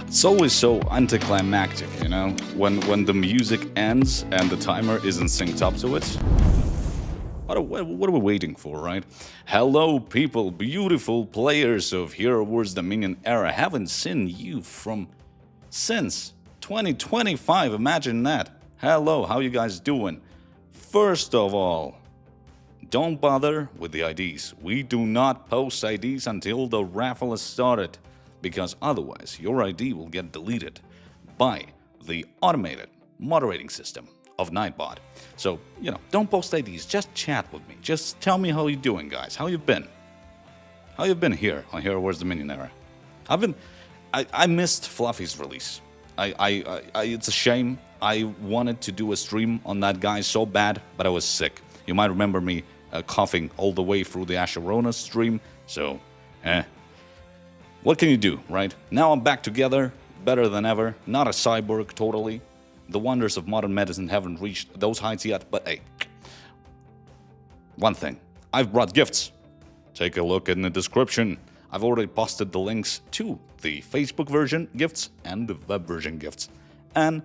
It's always so anticlimactic, you know, when the music ends and the timer isn't synced up to it. What are we waiting for, right? Hello, people, beautiful players of Hero Wars Dominion era. Haven't seen you since 2025. Imagine that. Hello, how you guys doing? First of all, don't bother with the IDs. We do not post IDs until the raffle is started, because otherwise your ID will get deleted by the automated moderating system of Nightbot. So, you know, don't post IDs, just chat with me. Just tell me how you doing, guys. How you've been? How you've been here on Hero Wars Dominion era? I missed Fluffy's release. It's a shame. I wanted to do a stream on that guy so bad, but I was sick. You might remember me coughing all the way through the Asherona stream, so, what can you do, right? Now I'm back together, better than ever, not a cyborg totally. The wonders of modern medicine haven't reached those heights yet, but hey. One thing, I've brought gifts. Take a look in the description. I've already posted the links to the Facebook version gifts and the web version gifts. And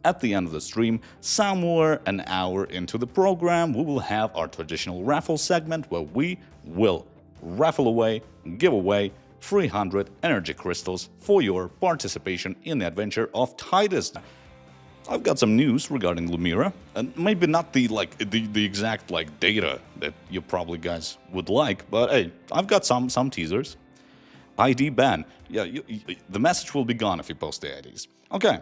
at the end of the stream, somewhere an hour into the program, we will have our traditional raffle segment where we will raffle away, give away 300 energy crystals for your participation in the adventure of Tidus. I've got some news regarding Lumira, and maybe not the exact data that you probably guys would like, but hey, I've got some teasers. ID ban. Yeah, the message will be gone if you post the IDs. Okay,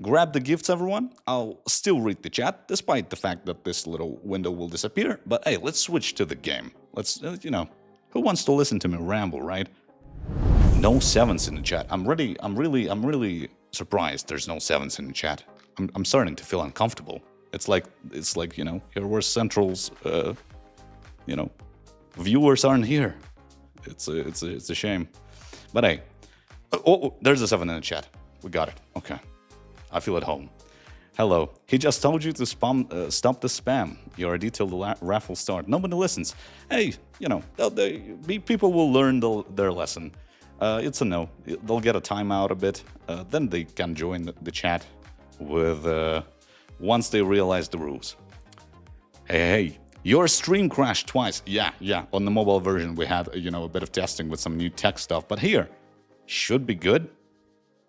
grab the gifts, everyone. I'll still read the chat, despite the fact that this little window will disappear. But hey, let's switch to the game. Let's, you know, who wants to listen to me ramble, right? No sevens in the chat. I'm really surprised there's no sevens in the chat. I'm starting to feel uncomfortable. It's like you know, Hero Wars Central's you know, viewers aren't here. It's a shame. But hey, oh, there's a 7 in the chat. We got it. Okay, I feel at home. Hello. He just told you to stop the spam. You already till the raffle start. Nobody listens. Hey, you know, people will learn their lesson. It's a no. They'll get a timeout a bit. Then they can join the chat with once they realize the rules. Hey, your stream crashed twice. Yeah. On the mobile version, we had, you know, a bit of testing with some new tech stuff. But here, should be good.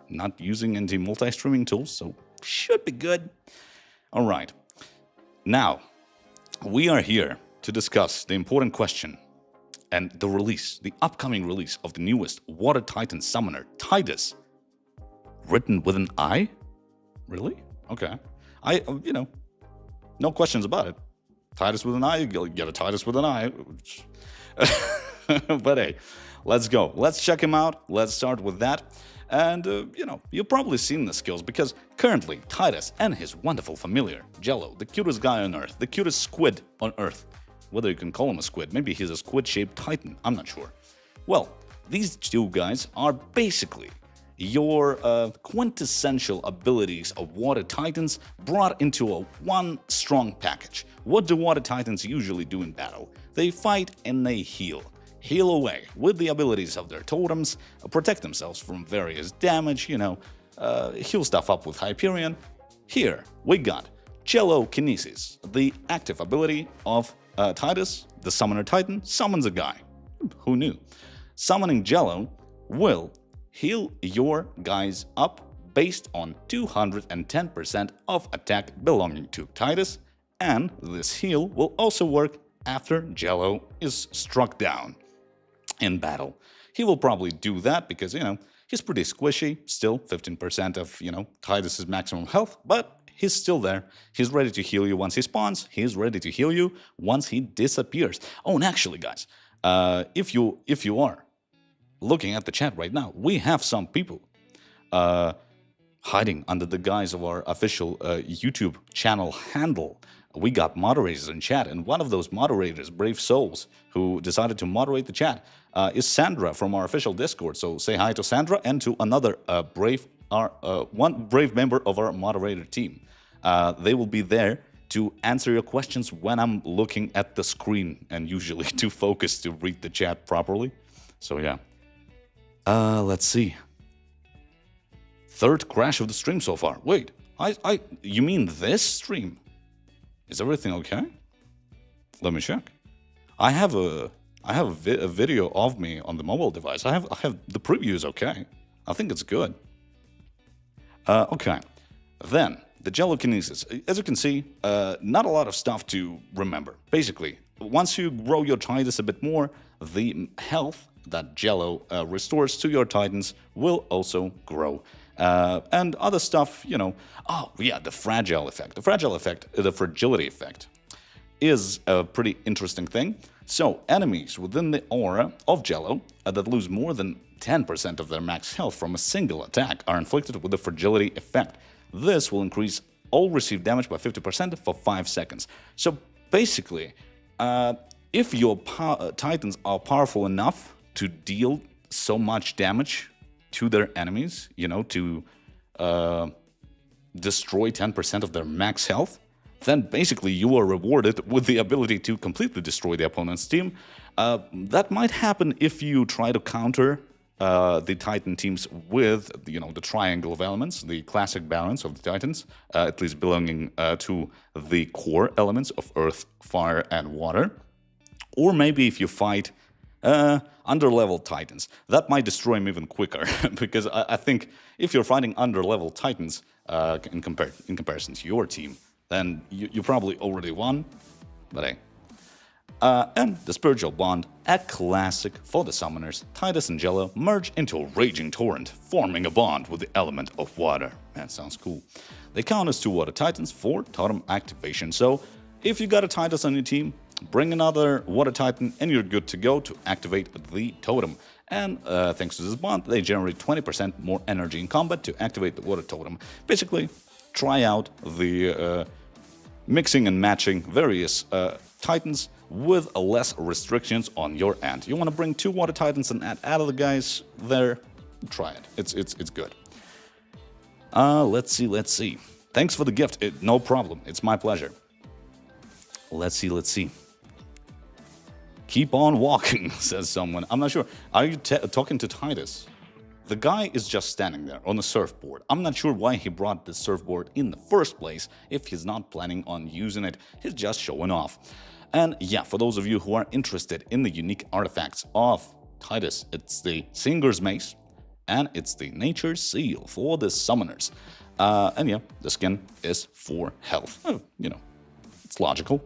Not using any multi-streaming tools, so should be good. All right. Now, we are here to discuss the important question and the upcoming release of the newest Water Titan summoner, Tidus. Written with an I? Really? Okay. You know, no questions about it. Tidus with an I, you'll get a Tidus with an I. But hey, let's go. Let's check him out. Let's start with that. And, you know, you've probably seen the skills because currently Titus and his wonderful familiar, Jello, the cutest guy on Earth, the cutest squid on Earth. Whether you can call him a squid, maybe he's a squid-shaped titan, I'm not sure. Well, these two guys are basically your quintessential abilities of Water Titans brought into a one strong package. What do Water Titans usually do in battle? They fight and they heal. Heal away with the abilities of their totems, protect themselves from various damage, you know, heal stuff up with Hyperion. Here we got Jello Kinesis, the active ability of Titus, the Summoner Titan, summons a guy. Who knew? Summoning Jello will heal your guys up based on 210% of attack belonging to Titus, and this heal will also work after Jello is struck down in battle. He will probably do that because, you know, He's pretty squishy, still 15% of, Tidus's maximum health, but he's still there. He's ready to heal you once he spawns. He's ready to heal you once he disappears. Oh, and actually, guys, if you are looking at the chat right now, we have some people hiding under the guise of our official YouTube channel handle. We got moderators in chat, and one of those moderators, Brave Souls, who decided to moderate the chat, is Sandra from our official Discord. So say hi to Sandra and to another one brave member of our moderator team. They will be there to answer your questions when I'm looking at the screen, and usually too focused to read the chat properly. So yeah. Let's see. Third crash of the stream so far. Wait, you mean this stream? Is everything okay? Let me check. I have a video of me on the mobile device. I have the preview is okay. I think it's good. Okay. Then the Jellokinesis. As you can see, not a lot of stuff to remember. Basically, once you grow your Tidus a bit more, the health that Jello restores to your Titans will also grow. And other stuff, oh yeah, the fragile effect. The fragility effect is a pretty interesting thing. So enemies within the aura of Jello that lose more than 10% of their max health from a single attack are inflicted with the fragility effect. This will increase all received damage by 50% for 5 seconds. So basically, if your Titans are powerful enough to deal so much damage to their enemies, to destroy 10% of their max health, then basically you are rewarded with the ability to completely destroy the opponent's team. That might happen if you try to counter the Titan teams with, the triangle of elements, the classic balance of the Titans, at least belonging to the core elements of earth, fire, and water. Or maybe if you fight under-level Titans. That might destroy him even quicker, because I think if you're fighting under-level Titans in comparison to your team, then you probably already won, but hey. And the Spiritual Bond, a classic for the summoners. Tidus and Jello merge into a raging torrent, forming a bond with the element of water. That sounds cool. They count as 2 water Titans for totem activation, so if you got a Tidus on your team, bring another Water Titan and you're good to go to activate the totem. And thanks to this bond, they generate 20% more energy in combat to activate the Water Totem. Basically, try out the mixing and matching various Titans with less restrictions on your end. You want to bring 2 Water Titans and add other guys there? Try it. It's good. Let's see. Thanks for the gift. No problem. It's my pleasure. Let's see. Keep on walking, says someone. I'm not sure. Are you talking to Titus? The guy is just standing there on a surfboard. I'm not sure why he brought the surfboard in the first place if he's not planning on using it. He's just showing off. And yeah, for those of you who are interested in the unique artifacts of Titus, it's the Singer's Mace and it's the Nature Seal for the summoners. And yeah, the skin is for health. It's logical.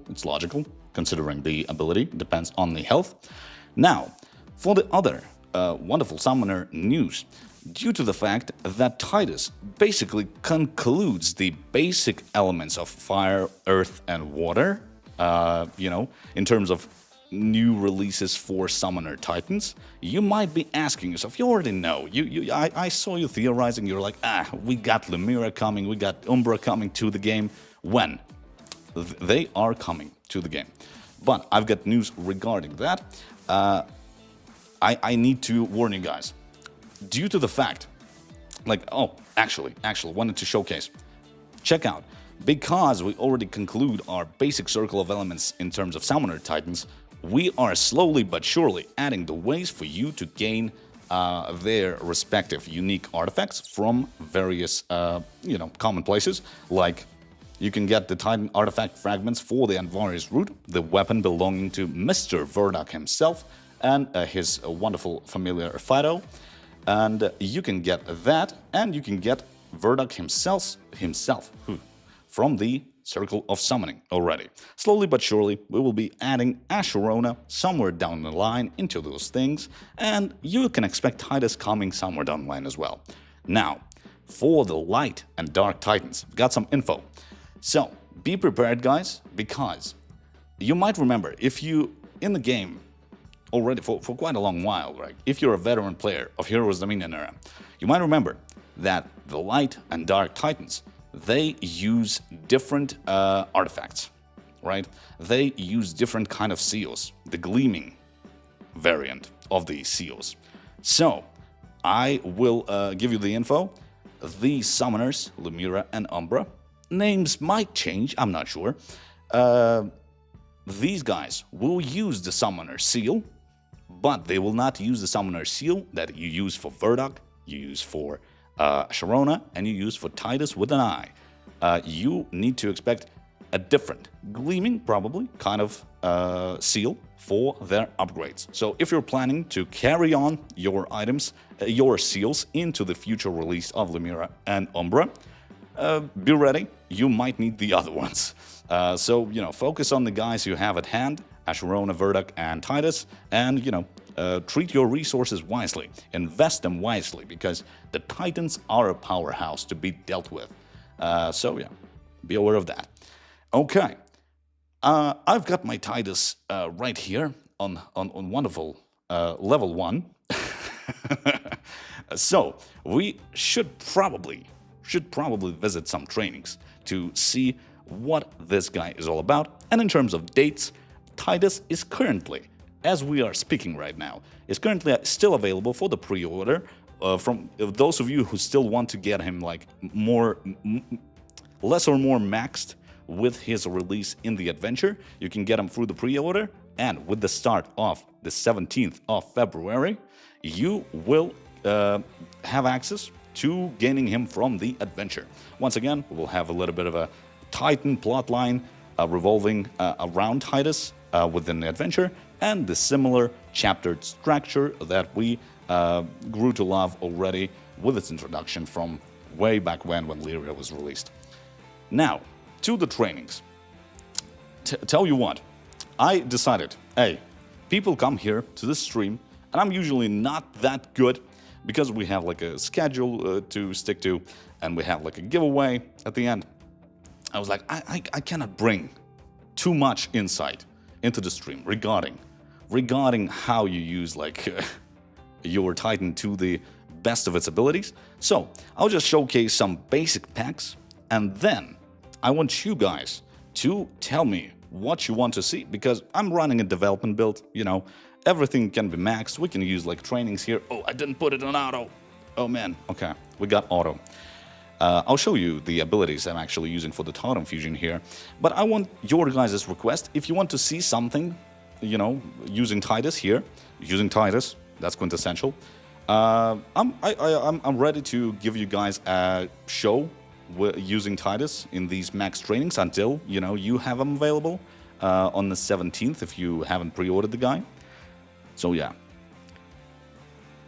Considering the ability depends on the health. Now, for the other wonderful summoner news, due to the fact that Tidus basically concludes the basic elements of fire, earth, and water, in terms of new releases for summoner Titans, you might be asking yourself, you already know, I saw you theorizing, you're like, we got Lumira coming, we got Umbra coming to the game. When? They are coming to the game. But I've got news regarding that. I need to warn you guys. Due to the fact, actually wanted to showcase. Check out. Because we already conclude our basic circle of elements in terms of summoner Titans, we are slowly but surely adding the ways for you to gain their respective unique artifacts from various, common places, like you can get the Titan artifact fragments for the Anvari's Root, the weapon belonging to Mr. Verdak himself, and his wonderful familiar Fido. And you can get that, and you can get Verdak himself from the Circle of Summoning already. Slowly but surely, we will be adding a Sharona somewhere down the line into those things, and you can expect Tidus coming somewhere down the line as well. Now, for the Light and Dark Titans, got some info. So, be prepared, guys, because you might remember, if you, in the game, already for quite a long while, right? If you're a veteran player of Heroes Dominion era, you might remember that the Light and Dark Titans, they use different artifacts, right? They use different kind of seals, the gleaming variant of the seals. So, I will give you the info. The summoners, Lumira and Umbra, names might change, I'm not sure. These guys will use the summoner seal, but they will not use the summoner seal that you use for Verdok, you use for Sharona, and you use for Tidus with an eye. You need to expect a different, gleaming probably, kind of seal for their upgrades. So if you're planning to carry on your items, your seals into the future release of Lumira and Umbra, be ready, you might need the other ones. So, you know, focus on the guys you have at hand, Sharona, Verdok, and Titus, and, you know, treat your resources wisely, invest them wisely, because the Titans are a powerhouse to be dealt with. So yeah, be aware of that. Okay, I've got my Tidus right here on wonderful level 1. So we should probably visit some trainings to see what this guy is all about. And in terms of dates, Tidus is currently, as we are speaking right now, is currently still available for the pre-order. From those of you who still want to get him like less or more maxed with his release in the adventure, you can get him through the pre-order, and with the start of the 17th of February, you will have access to gaining him from the adventure. Once again, we'll have a little bit of a Titan plotline revolving around Tidus within the adventure, and the similar chaptered structure that we grew to love already with its introduction from way back when Lyria was released. Now, to the trainings. Tell you what, I decided, hey, people come here to this stream, and I'm usually not that good because we have like a schedule to stick to, and we have like a giveaway at the end. I was like, I cannot bring too much insight into the stream regarding how you use like your Titan to the best of its abilities. So I'll just showcase some basic packs, and then I want you guys to tell me what you want to see, because I'm running a development build, you know, everything can be maxed. We can use like trainings here. Oh, I didn't put it on auto. Oh man, okay, we got auto. I'll show you the abilities I'm actually using for the Totem Fusion here, but I want your guys' request. If you want to see something, you know, using Tidus here, using Tidus, that's quintessential. I'm ready to give you guys a show using Tidus in these max trainings until, you know, you have them available on the 17th if you haven't pre-ordered the guy. So yeah.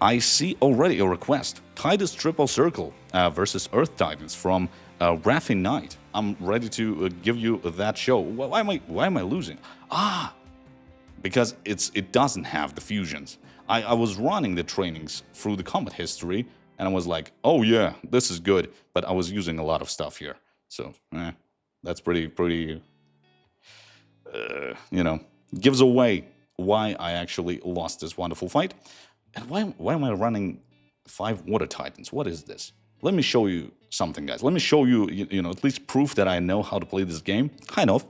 I see already a request. Tidus Triple Circle versus Earth Titans from Raffle Knight. I'm ready to give you that show. Why am I losing? Because it doesn't have the fusions. I was running the trainings through the combat history, and I was like, oh yeah, this is good, but I was using a lot of stuff here. So, that's pretty, you know, gives away why I actually lost this wonderful fight. And why am I running 5 Water Titans? What is this? Let me show you something, guys. Let me show you, you know, at least proof that I know how to play this game. Kind of.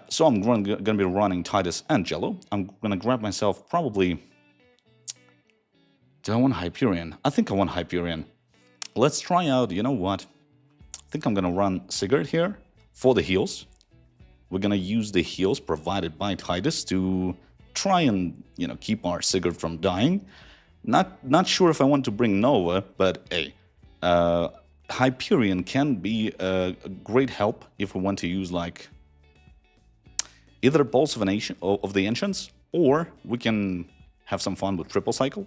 So I'm going to be running Tidus and Jello. I'm going to grab myself probably... Do I want Hyperion? I think I want Hyperion. Let's try out, you know what? I think I'm going to run Sigurd here for the heals. We're going to use the heals provided by Tidus to try and, you know, keep our Sigurd from dying. Not sure if I want to bring Nova, but hey, Hyperion can be a great help if we want to use like either Pulse of the Ancients, or we can have some fun with Triple Cycle.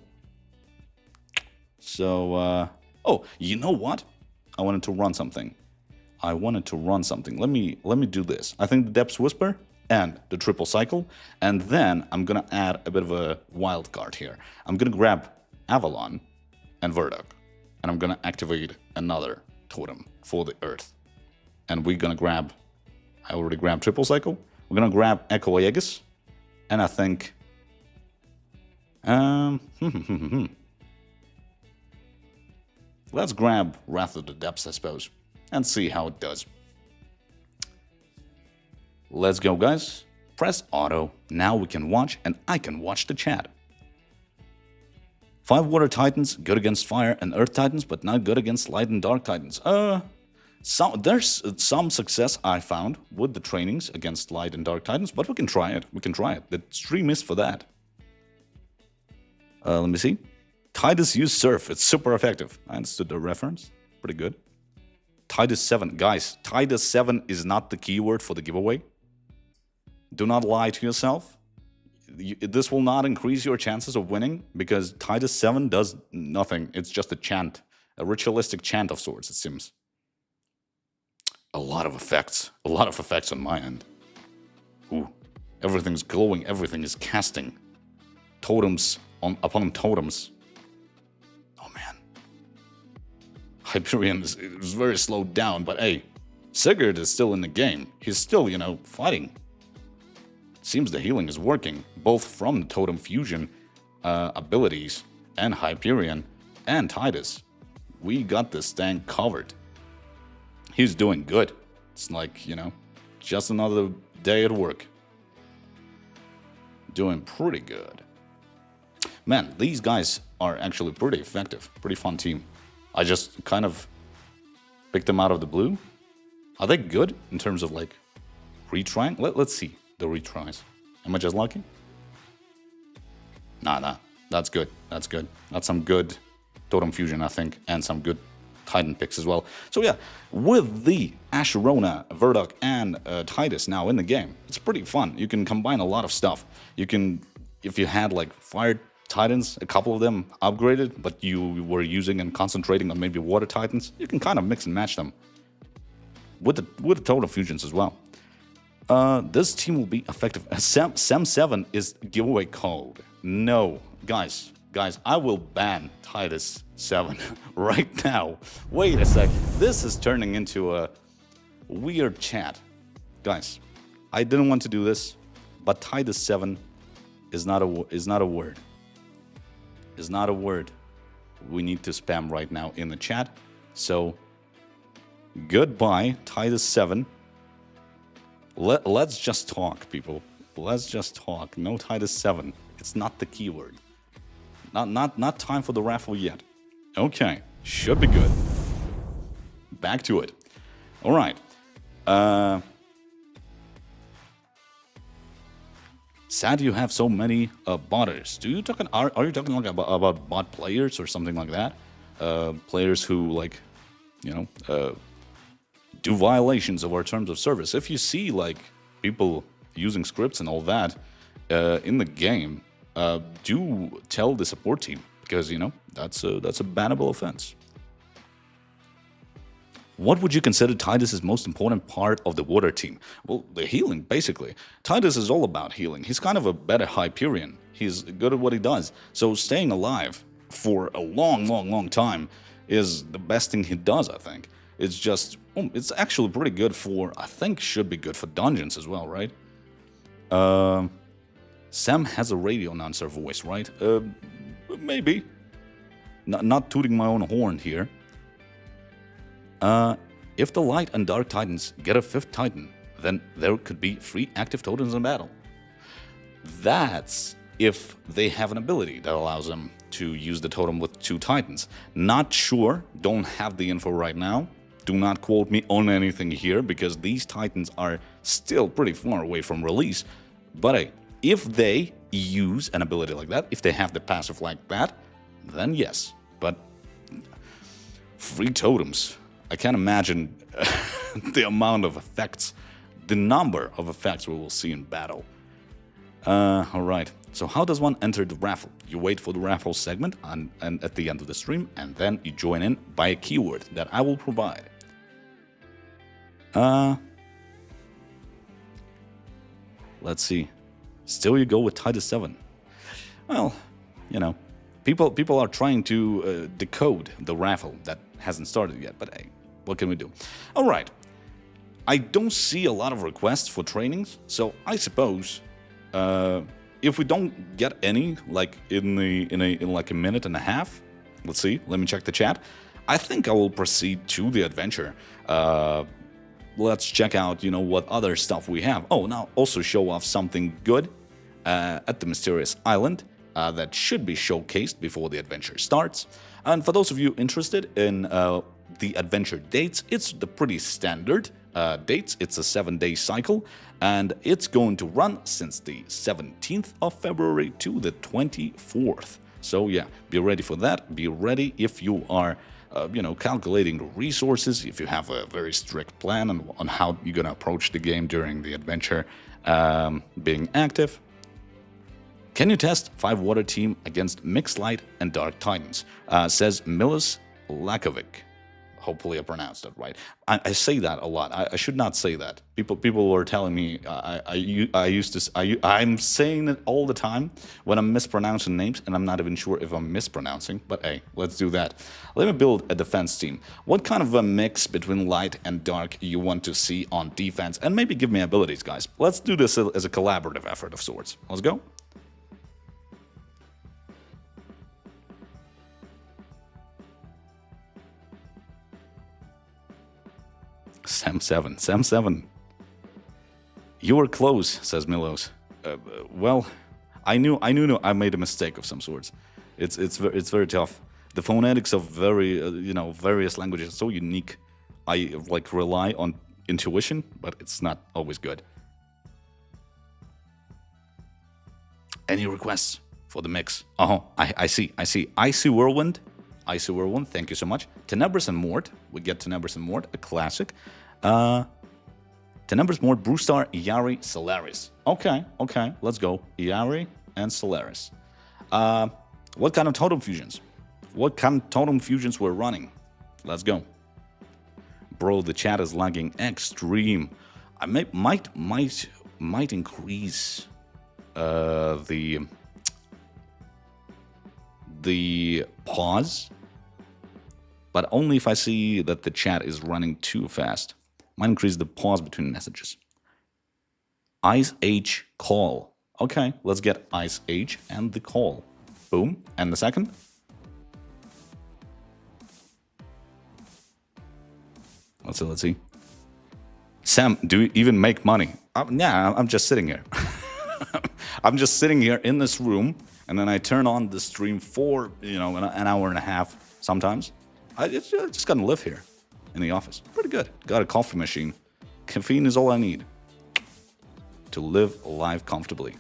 So, oh, you know what? I wanted to run something. I wanted to run something. Let me do this. I think the Depths Whisper and the triple cycle, and then I'm gonna add a bit of a wild card here. I'm gonna grab Avalon and Verdok, and I'm gonna activate another totem for the Earth. And we're gonna grab, I already grabbed triple cycle. We're gonna grab Echo Aegis, and I think, let's grab Wrath of the Depths, I suppose, and see how it does. Let's go, guys. Press auto. Now we can watch, and I can watch the chat. 5 Water Titans, good against Fire and Earth Titans, but not good against Light and Dark Titans. There's some success I found with the trainings against Light and Dark Titans, but we can try it. We can try it. The stream is for that. Let me see. Tidus use Surf. It's super effective. I understood the reference. Pretty good. Tidus 7. Guys, Tidus 7 is not the keyword for the giveaway. Do not lie to yourself. This will not increase your chances of winning because Tidus 7 does nothing. It's just a chant. A ritualistic chant of sorts, it seems. A lot of effects. A lot of effects on my end. Ooh. Everything's glowing. Everything is casting. Totems upon totems. Oh, man. Hyperion is very slowed down, but hey, Sigurd is still in the game. He's still, you know, fighting. Seems the healing is working, both from the Totem Fusion abilities and Hyperion and Titus. We got this thing covered. He's doing good. It's like, you know, just another day at work. Doing pretty good. Man, these guys are actually pretty effective. Pretty fun team. I just kind of picked them out of the blue. Are they good in terms of like retrying? Let's see the retries. Am I just lucky? Nah. That's good. That's good. That's some good Totem Fusion, I think, and some good Titan picks as well. So yeah, with the Asherona, Verdok, and Titus now in the game, it's pretty fun. You can combine a lot of stuff. You can, if you had like Fire Titans, a couple of them upgraded, but you were using and concentrating on maybe Water Titans, you can kind of mix and match them with the Totem Fusions as well. This team will be effective. Sam 7 is giveaway code. No, guys, I will ban Tidus 7 right now. Wait a sec. This is turning into a weird chat. Guys, I didn't want to do this, but Tidus 7 is not a word. Is not a word we need to spam right now in the chat. So goodbye, Tidus 7. Let's just talk, people. Let's just talk. No Tidus 7. It's not the keyword. Not time for the raffle yet. Okay, should be good. Back to it. All right. Sad you have so many botters. Are you talking like about bot players or something like that? Players who like, you know, do violations of our terms of service. If you see like people using scripts and all that in the game, do tell the support team because you know that's a bannable offense. What would you consider Tidus' most important part of the water team? Well, the healing, basically. Tidus is all about healing. He's kind of a better Hyperion. He's good at what he does. So staying alive for a long time is the best thing he does, I think. It's just, it's actually pretty good for, I think should be good for dungeons as well, right? Sam has a radio announcer voice, right? Maybe. Not tooting my own horn here. If the Light and Dark Titans get a 5th Titan, then there could be 3 active totems in battle. That's if they have an ability that allows them to use the totem with 2 Titans. Not sure, don't have the info right now. Do not quote me on anything here, because these Titans are still pretty far away from release. But hey, if they use an ability like that, if they have the passive like that, then yes. But 3 totems. I can't imagine the amount of effects, the number of effects we will see in battle. Alright, so how does one enter the raffle? You wait for the raffle segment and at the end of the stream, and then you join in by a keyword that I will provide. Let's see. Still you go with Titus 7. Well, you know, people are trying to decode the raffle that hasn't started yet, but hey, what can we do? All right. I don't see a lot of requests for trainings, so I suppose if we don't get any, like in like a minute and a half, let's see. Let me check the chat. I think I will proceed to the adventure. Let's check out, you know, what other stuff we have. Oh, now also show off something good at the Mysterious Island that should be showcased before the adventure starts. And for those of you interested in the adventure dates, it's the pretty standard dates. It's a 7-day cycle, and it's going to run since the 17th of February to the 24th. So yeah, be ready for that. Be ready if you are you know, calculating the resources, if you have a very strict plan on how you're going to approach the game during the adventure being active. Can you test 5 water team against mixed light and dark titans? Says Milos Lakovic. Hopefully I pronounced that right. I say that a lot. I should not say that. People were telling me I'm saying it all the time when I'm mispronouncing names, and I'm not even sure if I'm mispronouncing. But hey, let's do that. Let me build a defense team. What kind of a mix between light and dark you want to see on defense? And maybe give me abilities, guys. Let's do this as a collaborative effort of sorts. Let's go. Sam 7. You were close, says Milos. Well, I knew I made a mistake of some sorts. It's very tough. The phonetics of various languages are so unique. I like rely on intuition, but it's not always good. Any requests for the mix? I see. Icy Whirlwind. Thank you so much. Tenebris and Mort. We get Tenebris and Mort, a classic. Tenebris, Mort, Brewstar, Yari, Solaris. Okay. Let's go. Yari and Solaris. What kind of totem fusions? What kind of totem fusions we're running? Let's go. Bro, the chat is lagging extreme. I might increase the pause, but only if I see that the chat is running too fast. Might increase the pause between messages. Ice H call. Okay, let's get Ice H and the call. Boom. And the second. Let's see. Sam, do you even make money? Nah, I'm just sitting here. I'm just sitting here in this room, and then I turn on the stream for, you know, an hour and a half sometimes. I just gotta live here in the office. Pretty good. Got a coffee machine. Caffeine is all I need to live life comfortably.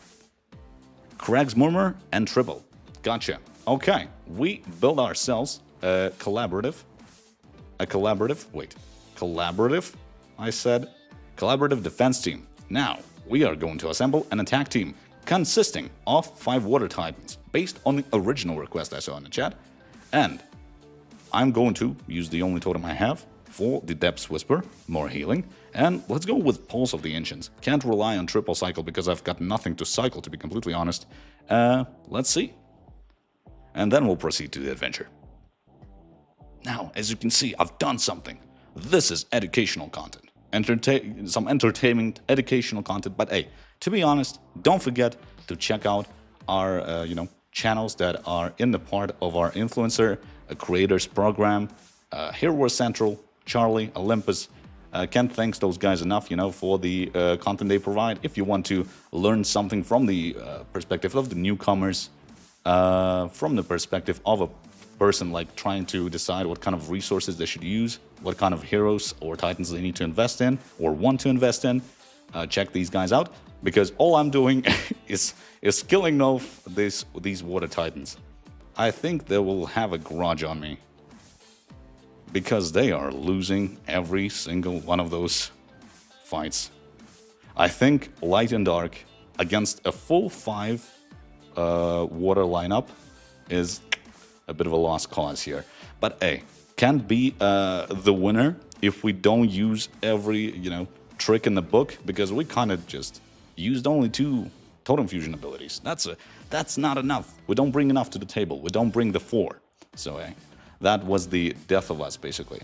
Craig's Murmur and Triple. Gotcha. Okay, we build ourselves a collaborative. I said collaborative defense team. Now we are going to assemble an attack team consisting of 5 water titans based on the original request I saw in the chat, and I'm going to use the only totem I have for the Depths Whisper, more healing, and let's go with Pulse of the Ancients. Can't rely on triple cycle because I've got nothing to cycle, to be completely honest. Let's see. And then we'll proceed to the adventure. Now, as you can see, I've done something. This is educational content. Some entertainment, educational content, but hey, to be honest, don't forget to check out our, channels that are in the part of our influencer creators program. Hero Central, Charlie, Olympus. Can't thank those guys enough, for the content they provide. If you want to learn something from the perspective of the newcomers, from the perspective of a person like trying to decide what kind of resources they should use, what kind of heroes or titans they need to invest in or want to invest in, check these guys out, because all I'm doing is killing off these water titans. I think they will have a grudge on me because they are losing every single one of those fights. I think light and dark against a full 5 water lineup is a bit of a lost cause here. But hey, can be the winner if we don't use every, trick in the book, because we kind of just used only 2 totem fusion abilities. That's not enough. We don't bring enough to the table. We don't bring the 4. So that was the death of us, basically.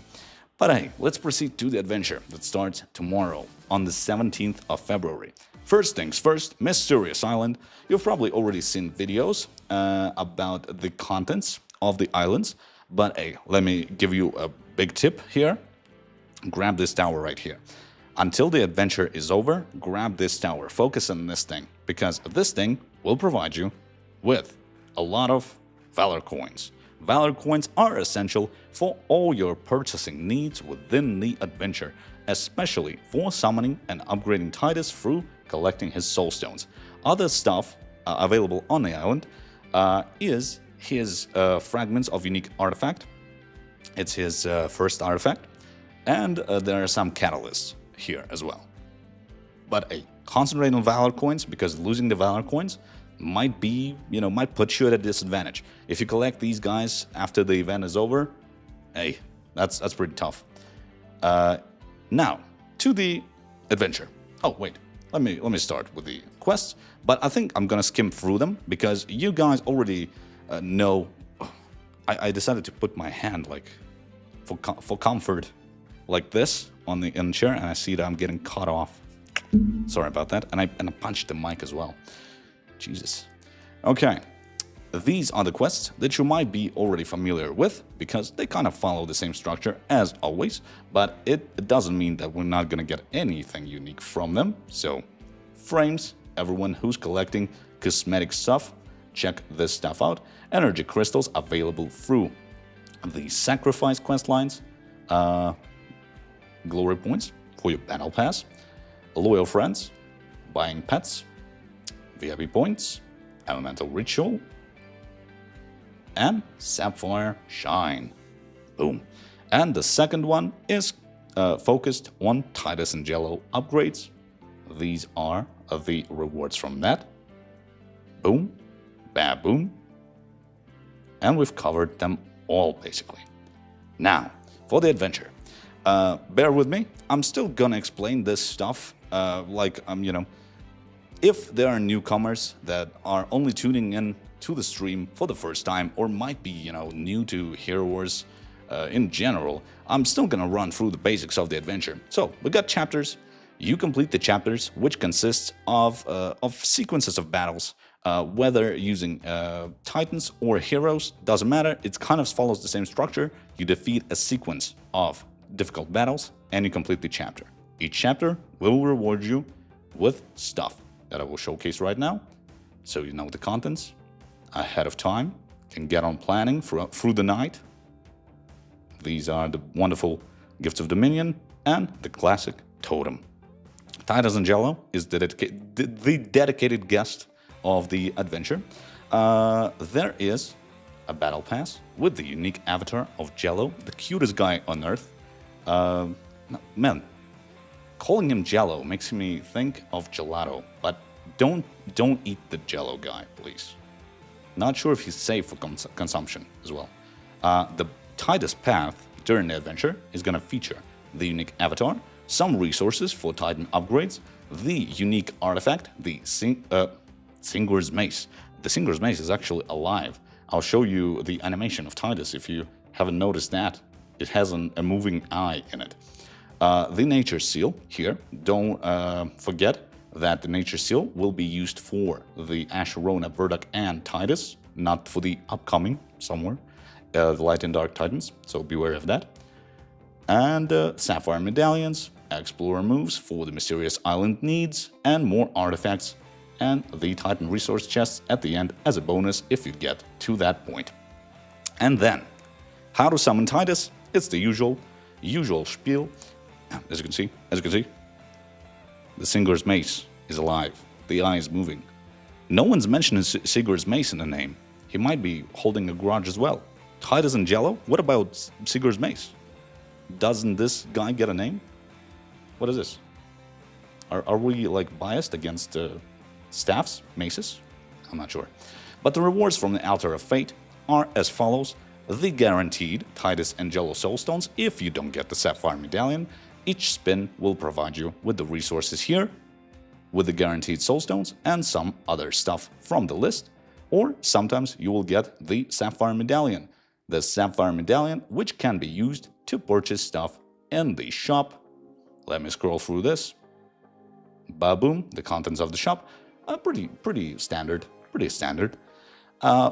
But hey, let's proceed to the adventure that starts tomorrow on the 17th of February. First things first, Mysterious Island. You've probably already seen videos about the contents of the islands, but hey, let me give you a big tip here. Grab this tower right here. Until the adventure is over, grab this tower. Focus on this thing, because this thing will provide you with a lot of Valor coins. Valor coins are essential for all your purchasing needs within the adventure, especially for summoning and upgrading Titus through collecting his soul stones. Other stuff available on the island is his fragments of unique artifact. It's his first artifact, and there are some catalysts here as well. But concentrate on Valor coins, because losing the Valor coins might be, might put you at a disadvantage. If you collect these guys after the event is over, hey, that's pretty tough. Now, to the adventure. Oh, wait. Let me start with the quests, but I think I'm gonna skim through them because you guys already know. I decided to put my hand like for comfort like this on the chair, and I see that I'm getting cut off. Sorry about that, and I punched the mic as well. Jesus. Okay, these are the quests that you might be already familiar with because they kind of follow the same structure as always, but it doesn't mean that we're not gonna get anything unique from them. So, frames, everyone who's collecting cosmetic stuff, check this stuff out. Energy crystals available through the sacrifice quest lines, glory points for your battle pass, loyal friends, buying pets, VIP points, elemental ritual, and sapphire shine. Boom. And the second one is focused on Titus and Jello upgrades. These are the rewards from that. Boom, baboom. And we've covered them all, basically. Now, for the adventure. Bear with me. I'm still gonna explain this stuff if there are newcomers that are only tuning in to the stream for the first time or might be, new to Hero Wars in general, I'm still gonna run through the basics of the adventure. So, we got chapters. You complete the chapters, which consists of sequences of battles, whether using titans or heroes, doesn't matter. It kind of follows the same structure. You defeat a sequence of difficult battles, and you complete the chapter. Each chapter will reward you with stuff that I will showcase right now, so you know the contents ahead of time, can get on planning through the night. These are the wonderful Gifts of Dominion and the classic Totem. Tidus and Jello is the dedicated guest of the adventure. There is a battle pass with the unique avatar of Jello, the cutest guy on Earth. Man, calling him Jello makes me think of gelato, but don't eat the Jello guy, please. Not sure if he's safe for consumption as well. The Tidus path during the adventure is going to feature the unique avatar, some resources for Titan upgrades, the unique artifact, the Singer's Mace. The Singer's Mace is actually alive. I'll show you the animation of Tidus if you haven't noticed that. It has a moving eye in it. The Nature Seal here, don't forget that the Nature Seal will be used for the Asherona, Verduck, and Tidus, not for the upcoming somewhere, the Light and Dark Titans, so beware of that. And Sapphire Medallions, Explorer moves for the Mysterious Island needs, and more artifacts, and the Titan resource chests at the end as a bonus if you get to that point. And then, how to summon Titus? It's the usual spiel. As you can see, the Singer's Mace is alive. The eye is moving. No one's mentioned Sigurd's Mace in the name. He might be holding a grudge as well. Tidus and Jello? What about Sigurd's Mace? Doesn't this guy get a name? What is this? Are we like biased against staffs, maces? I'm not sure. But the rewards from the Altar of Fate are as follows. the guaranteed Titus and Jello Soulstones if you don't get the Sapphire Medallion. Each spin will provide you with the resources here, with the guaranteed Soulstones and some other stuff from the list, or sometimes you will get the Sapphire Medallion. The Sapphire Medallion, which can be used to purchase stuff in the shop. Let me scroll through this. Ba-boom, the contents of the shop are pretty standard,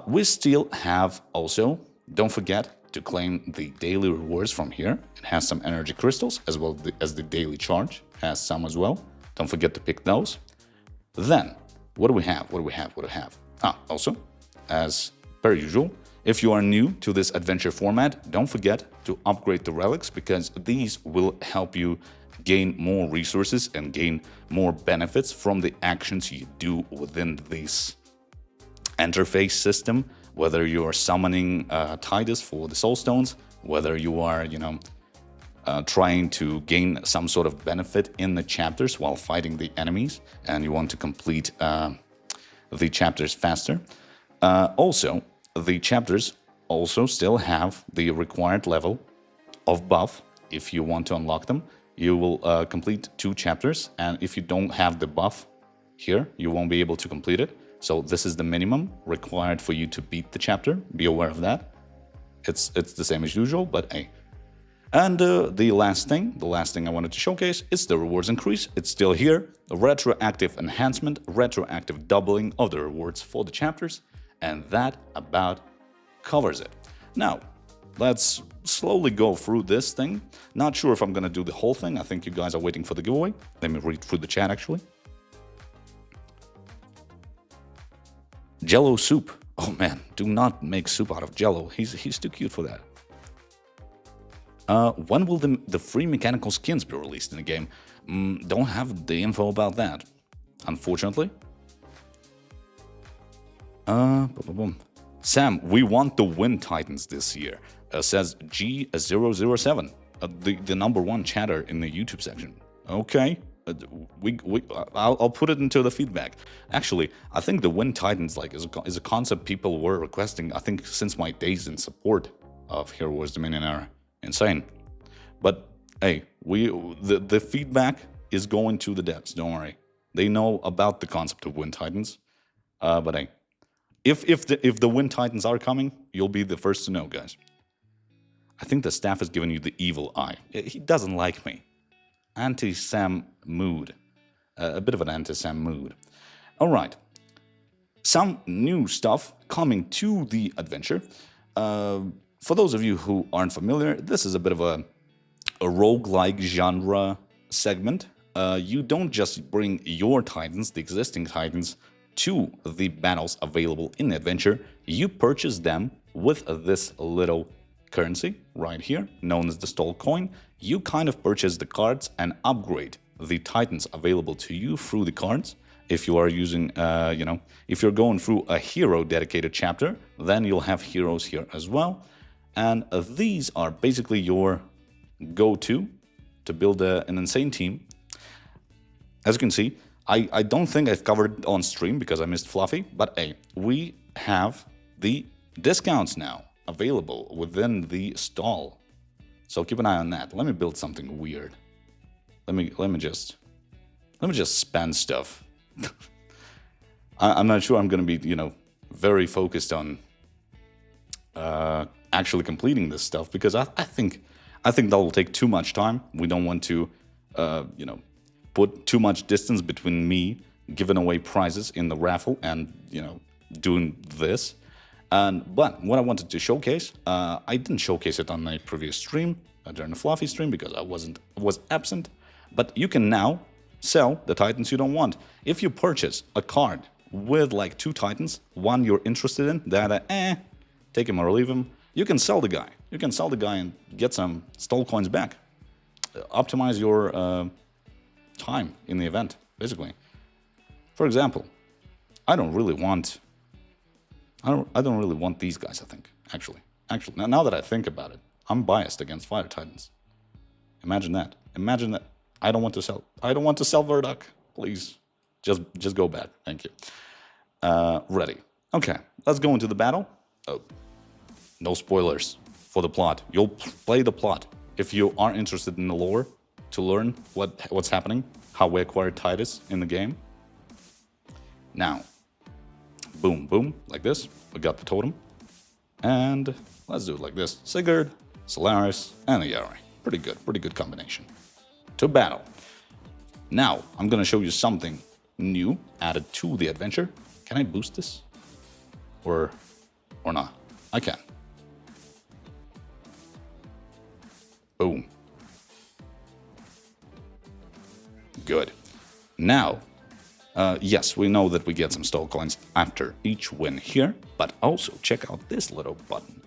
we still have also, don't forget to claim the daily rewards from here. It has some energy crystals as well as the daily charge has some as well. Don't forget to pick those. Then, what do we have? Also, as per usual, if you are new to this adventure format, don't forget to upgrade the relics because these will help you gain more resources and gain more benefits from the actions you do within this interface system, whether you are summoning Tidus for the Soulstones, whether you are, trying to gain some sort of benefit in the chapters while fighting the enemies, and you want to complete the chapters faster. Also, the chapters also still have the required level of buff. If you want to unlock them, you will complete 2 chapters, and if you don't have the buff here, you won't be able to complete it. So this is the minimum required for you to beat the chapter. Be aware of that. It's the same as usual, but hey. And the last thing I wanted to showcase is the rewards increase. It's still here. A retroactive enhancement, retroactive doubling of the rewards for the chapters, and that about covers it. Now, let's slowly go through this thing. Not sure if I'm gonna do the whole thing. I think you guys are waiting for the giveaway. Let me read through the chat actually. Jello soup. Oh man, do not make soup out of Jello. He's too cute for that. When will the free mechanical skins be released in the game? Don't have the info about that, unfortunately. Sam, we want the Wind Titans this year, says G007, the #1 chatter in the YouTube section. Okay. I'll put it into the feedback. Actually, I think the Wind Titans is a concept people were requesting. I think since my days in support of Hero Wars Dominion era, insane. But hey, the feedback is going to the devs. Don't worry, they know about the concept of Wind Titans. But hey, if the Wind Titans are coming, you'll be the first to know, guys. I think the staff has given you the evil eye. He doesn't like me. Anti-Sam mood. A bit of an anti-Sam mood. Alright. Some new stuff coming to the adventure. For those of you who aren't familiar, this is a bit of a roguelike genre segment. You don't just bring your Titans, the existing Titans, to the battles available in the adventure. You purchase them with this little currency right here, known as the stall coin. You kind of purchase the cards and upgrade the Titans available to you through the cards. If you are using, if you're going through a hero dedicated chapter, then you'll have heroes here as well. And these are basically your go-to to build an insane team. As you can see, I don't think I've covered it on stream because I missed Fluffy, but hey, we have the discounts now available within the stall. So keep an eye on that. Let me build something weird. Let me just spend stuff. I'm not sure I'm going to be, very focused on actually completing this stuff because I think that will take too much time. We don't want to, put too much distance between me giving away prizes in the raffle and, doing this. But what I wanted to showcase, I didn't showcase it on my previous stream, during the Fluffy stream, because I was absent. But you can now sell the Titans you don't want. If you purchase a card with like 2 Titans, one you're interested in, that take him or leave him, you can sell the guy. You can sell the guy and get some stall coins back. Optimize your time in the event, basically. For example, I don't really want these guys, I think, actually. Now that I think about it, I'm biased against Fire Titans. Imagine that. I don't want to sell Verduk. Please, just go back. Thank you. Ready. Okay, let's go into the battle. Oh, no spoilers for the plot. You'll play the plot. If you are interested in the lore to learn what's happening, how we acquired Titus in the game. Now, boom, boom, like this. We got the totem. And let's do it like this. Sigurd, Solaris, and the Yari. Pretty good combination. To battle. Now, I'm gonna show you something new added to the adventure. Can I boost this? Or not? I can. Boom. Good. Now, yes, we know that we get some stall coins after each win here, but also check out this little button.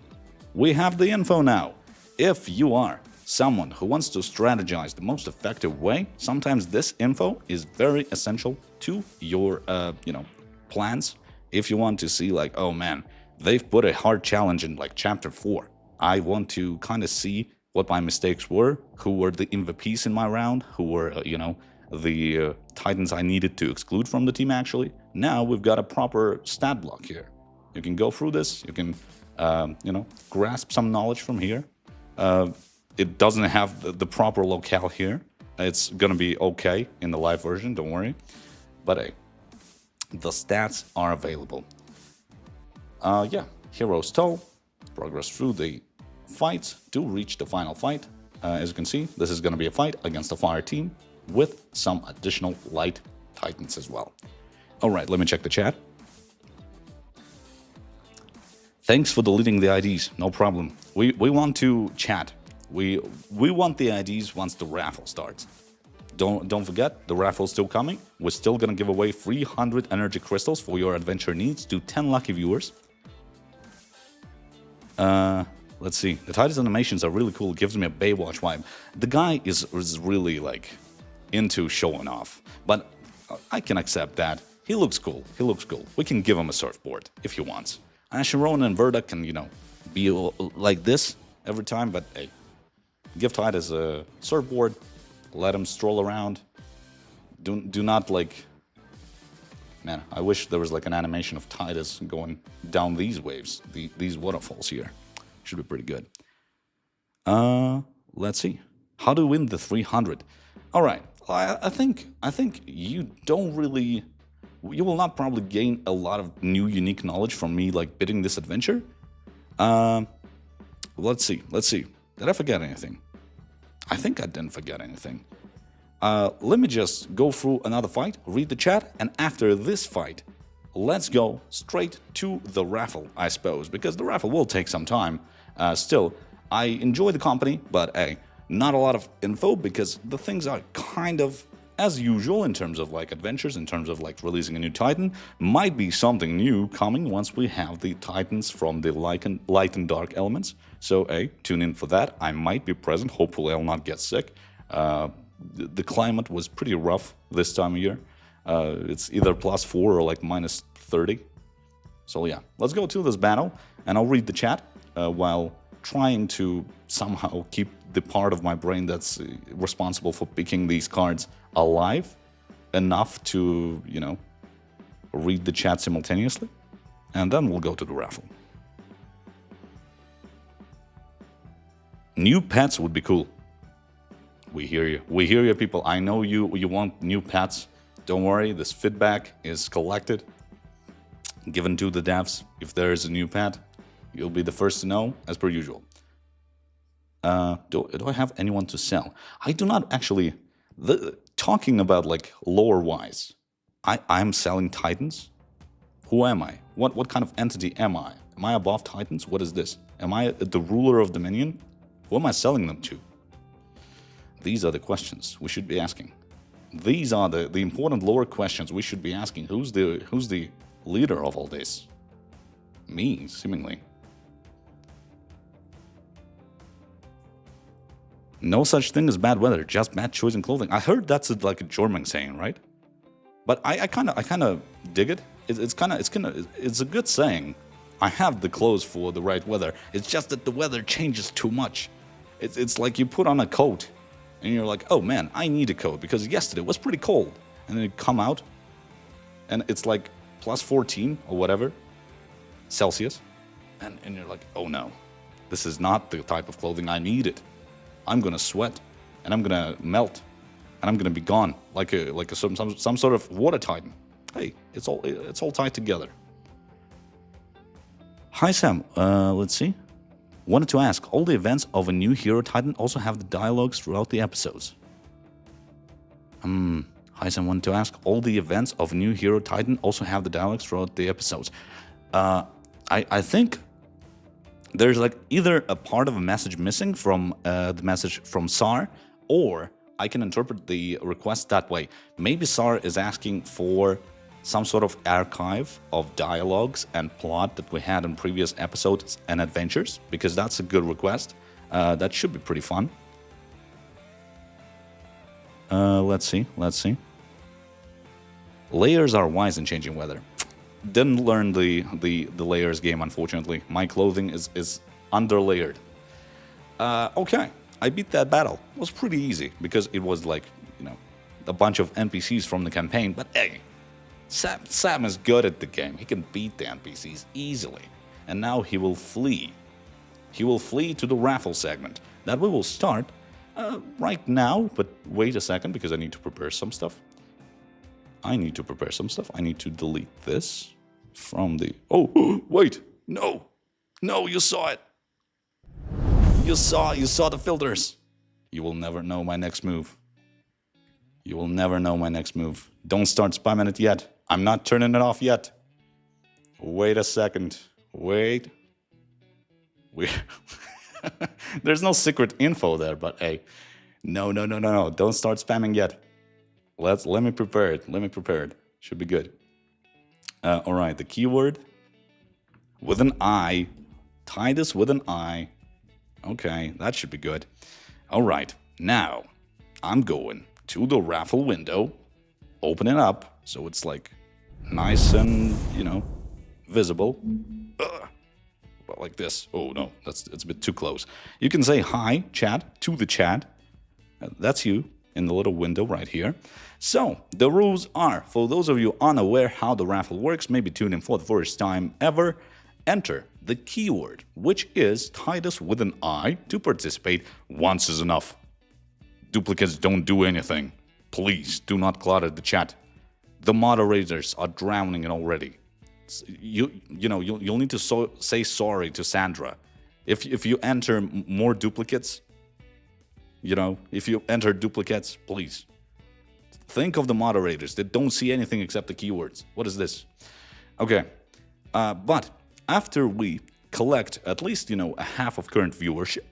We have the info now. If you are someone who wants to strategize the most effective way, sometimes this info is very essential to your, plans. If you want to see like, oh man, they've put a hard challenge in like chapter 4. I want to kind of see what my mistakes were, who were the MVPs in my round, who were, the Titans I needed to exclude from the team actually. Now we've got a proper stat block here. You can go through this, you can, grasp some knowledge from here. It doesn't have the proper locale here. It's gonna be okay in the live version, don't worry. But hey, the stats are available. Heroes toll, progress through the fights to reach the final fight. As you can see, this is gonna be a fight against a fire team with some additional light Titans as well. Alright, let me check the chat. Thanks for deleting the IDs, no problem. We want to chat. We want the IDs once the raffle starts. Don't forget, the raffle's still coming. We're still gonna give away 300 energy crystals for your adventure needs to 10 lucky viewers. Let's see. The Tidus animations are really cool. It gives me a Baywatch vibe. The guy is really like into showing off, but I can accept that. He looks cool. He looks cool. We can give him a surfboard if he wants. Sharon and Verda can, be like this every time, but hey, give Titus a surfboard, let him stroll around. Do not like... Man, I wish there was like an animation of Titus going down these waves, these waterfalls here. Should be pretty good. Let's see. How to win the 300? All right, I think you don't really... You will not probably gain a lot of new unique knowledge from me like bidding this adventure. Let's see. Did I forget anything? I think I didn't forget anything. Let me just go through another fight, read the chat, and after this fight, let's go straight to the raffle, I suppose, because the raffle will take some time. Still, I enjoy the company, but hey, not a lot of info because the things are kind of as usual in terms of like adventures, in terms of like releasing a new Titan. Might be something new coming once we have the Titans from the light and dark elements. So hey, tune in for that. I might be present. Hopefully I'll not get sick. The climate was pretty rough this time of year. It's either +4 or like -30. So yeah, let's go to this battle and I'll read the chat while trying to somehow keep the part of my brain that's responsible for picking these cards alive enough to, read the chat simultaneously. And then we'll go to the raffle. New pets would be cool. We hear you. We hear you, people. I know you want new pets. Don't worry, this feedback is collected, given to the devs. If there is a new pet, you'll be the first to know, as per usual. Do I have anyone to sell? I do not actually... Talking about, like, lore-wise, I'm selling Titans? Who am I? What kind of entity am I? Am I above Titans? What is this? Am I the ruler of Dominion? Who am I selling them to? These are the questions we should be asking. These are the important lore questions we should be asking. Who's the leader of all this? Me, seemingly. No such thing as bad weather, just bad choice in clothing. I heard that's like a German saying, right? But I kind of dig it. It's a good saying. I have the clothes for the right weather. It's just that the weather changes too much. It's like you put on a coat and you're like, oh man, I need a coat because yesterday it was pretty cold. And then you come out and it's like +14 or whatever Celsius. And you're like, oh no, This is not the type of clothing I needed. I'm gonna sweat, and I'm gonna melt, and I'm gonna be gone like some sort of water titan. Hey, it's all tied together. Hi Sam, let's see. Wanted to ask, all the events of a new hero titan also have the dialogues throughout the episodes? Hi Sam, wanted to ask, all the events of a new hero titan also have the dialogues throughout the episodes? I think there's like either a part of a message missing from the message from SAR, or I can interpret the request that way. Maybe SAR is asking for some sort of archive of dialogues and plot that we had in previous episodes and adventures, because that's a good request. That should be pretty fun. Let's see. Layers are wise in changing weather. Didn't learn the layers game, unfortunately. My clothing is underlayered. Okay, I beat that battle. It was pretty easy because it was like, you know, a bunch of NPCs from the campaign. But hey, Sam is good at the game. He can beat the NPCs easily. And now he will flee. He will flee to the Raffle segment that we will start right now. But wait a second, because I need to prepare some stuff. I need to delete this from the... Oh, wait. No, you saw it. You saw the filters. You will never know my next move. Don't start spamming it yet. I'm not turning it off yet. Wait a second. Wait. There's no secret info there, but hey. No. Don't start spamming yet. Let me prepare it. Should be good. All right, the keyword with an I. Tidus with an I. Okay, that should be good. All right, now I'm going to the Raffle window, open it up so it's like nice and, you know, visible. But like this. Oh no, it's a bit too close. You can say hi, chat, to the chat. That's you in the little window right here. So, the rules are, for those of you unaware how the Raffle works, maybe tune in for the first time ever, enter the keyword, which is Tidus with an I, to participate. Once is enough. Duplicates don't do anything. Please, do not clutter the chat. The moderators are drowning it already. You'll need to say sorry to Sandra. If you enter more duplicates, please. Think of the moderators that don't see anything except the keywords. What is this? Okay. But after we collect at least, a half of current viewership.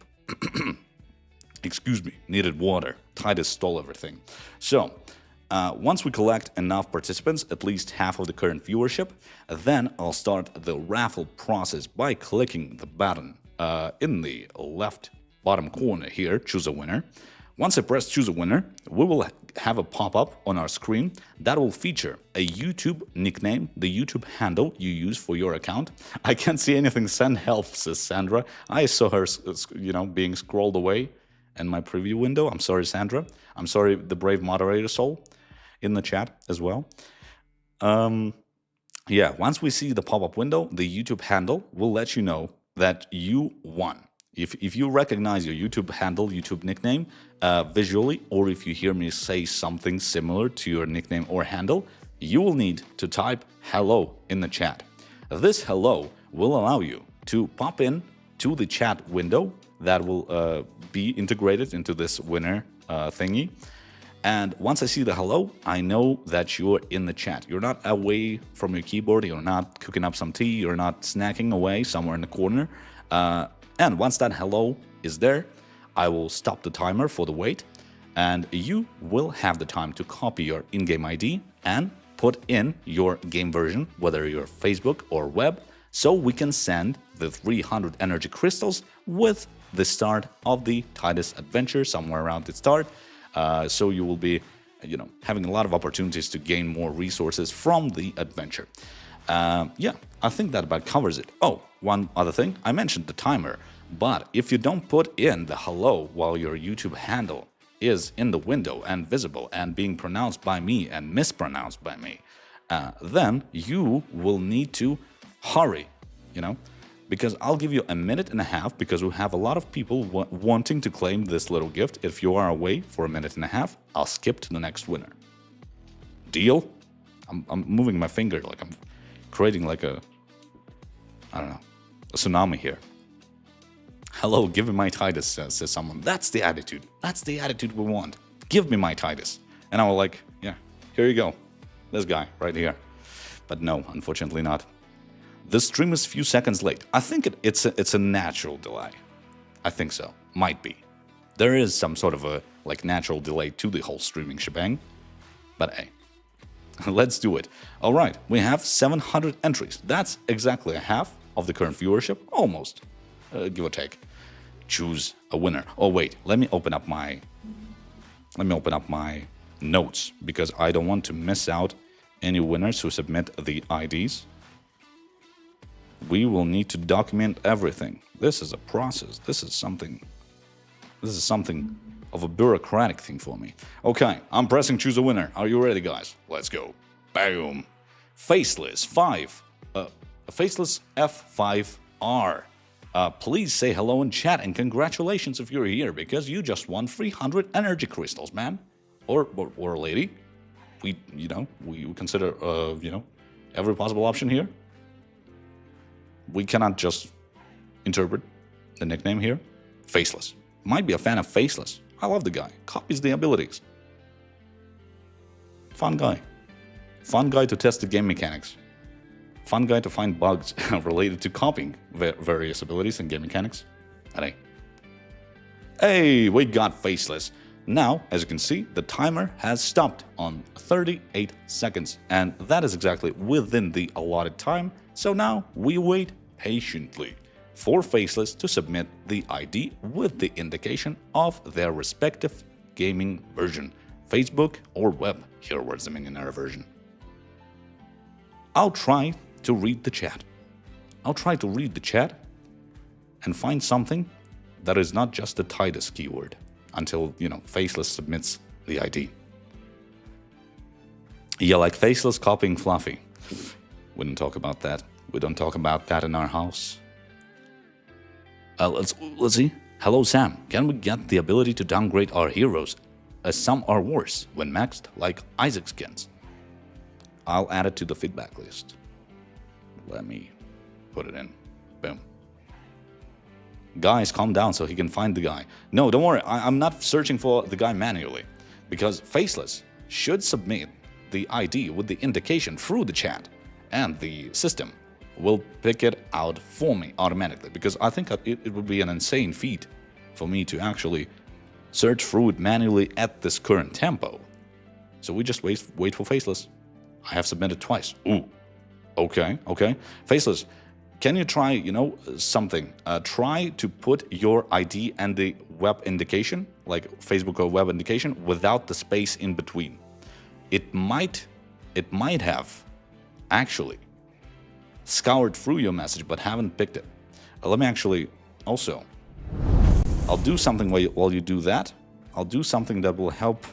Excuse me, needed water. Titus stole everything. So, once we collect enough participants, at least half of the current viewership, then I'll start the raffle process by clicking the button in the left bottom corner here, choose a winner. Once I press choose a winner, we will have a pop-up on our screen that will feature a YouTube nickname, the YouTube handle you use for your account. I can't see anything. Send help, says Sandra. I saw her, being scrolled away in my preview window. I'm sorry, Sandra. I'm sorry, the brave moderator soul in the chat as well. Yeah, once we see the pop-up window, the YouTube handle will let you know that you won. If you recognize your YouTube handle, YouTube nickname visually, or if you hear me say something similar to your nickname or handle, you will need to type hello in the chat. This hello will allow you to pop in to the chat window that will be integrated into this winner thingy. And once I see the hello, I know that you're in the chat. You're not away from your keyboard, you're not cooking up some tea, you're not snacking away somewhere in the corner. And once that hello is there, I will stop the timer for the wait, and you will have the time to copy your in-game ID and put in your game version, whether you're Facebook or web, so we can send the 300 energy crystals with the start of the Titus adventure, somewhere around the start. So you will be, having a lot of opportunities to gain more resources from the adventure. Yeah, I think that about covers it. Oh, one other thing, I mentioned the timer, but if you don't put in the hello while your YouTube handle is in the window and visible and being pronounced by me and mispronounced by me, then you will need to hurry, because I'll give you a minute and a half because we have a lot of people wanting to claim this little gift. If you are away for a minute and a half, I'll skip to the next winner. Deal? I'm moving my finger like I'm creating like a, I don't know, a tsunami here. Hello, give me my Titus, says someone. That's the attitude. That's the attitude we want. Give me my Titus. And I was like, yeah, here you go. This guy right here. But no, unfortunately not. The stream is a few seconds late. I think it's a natural delay. I think so. Might be. There is some sort of a like natural delay to the whole streaming shebang. But hey, let's do it. All right, we have 700 entries. That's exactly a half of the current viewership, almost, give or take. Choose a winner. Oh wait, let me open up my notes because I don't want to miss out any winners who submit the IDs. We will need to document everything. This is a process. This is something of a bureaucratic thing for me. Okay, I'm pressing choose a winner. Are you ready, guys? Let's go. Boom. Faceless 5. Faceless F5R. Please say hello in chat and congratulations if you're here because you just won 300 energy crystals, man. Or lady. We consider every possible option here. We cannot just interpret the nickname here. Faceless. Might be a fan of Faceless. I love the guy. Copies the abilities. Fun guy. Fun guy to test the game mechanics. Fun guy to find bugs related to copying various abilities and game mechanics. And hey, we got Faceless. Now, as you can see, the timer has stopped on 38 seconds, and that is exactly within the allotted time, so now we wait patiently for Faceless to submit the ID with the indication of their respective gaming version, Facebook or web, here was the Millionaire version. I'll try to read the chat. I'll try to read the chat and find something that is not just the Tidus keyword. Until, Faceless submits the ID. Yeah, like Faceless copying Fluffy. We don't talk about that. We don't talk about that in our house. Let's see. Hello, Sam. Can we get the ability to downgrade our heroes, as some are worse when maxed, like Isaac skins? I'll add it to the feedback list. Let me put it in. Boom. Guys, calm down so he can find the guy. No, don't worry. I'm not searching for the guy manually. Because Faceless should submit the ID with the indication through the chat. And the system will pick it out for me automatically. Because I think it would be an insane feat for me to actually search through it manually at this current tempo. So we just wait for Faceless. I have submitted twice. Ooh. Okay. Faceless. Can you try, something? Try to put your ID and the web indication, like Facebook or web indication, without the space in between. It might have actually scoured through your message, but haven't picked it. Let me actually also, I'll do something while you do that. I'll do something that will help.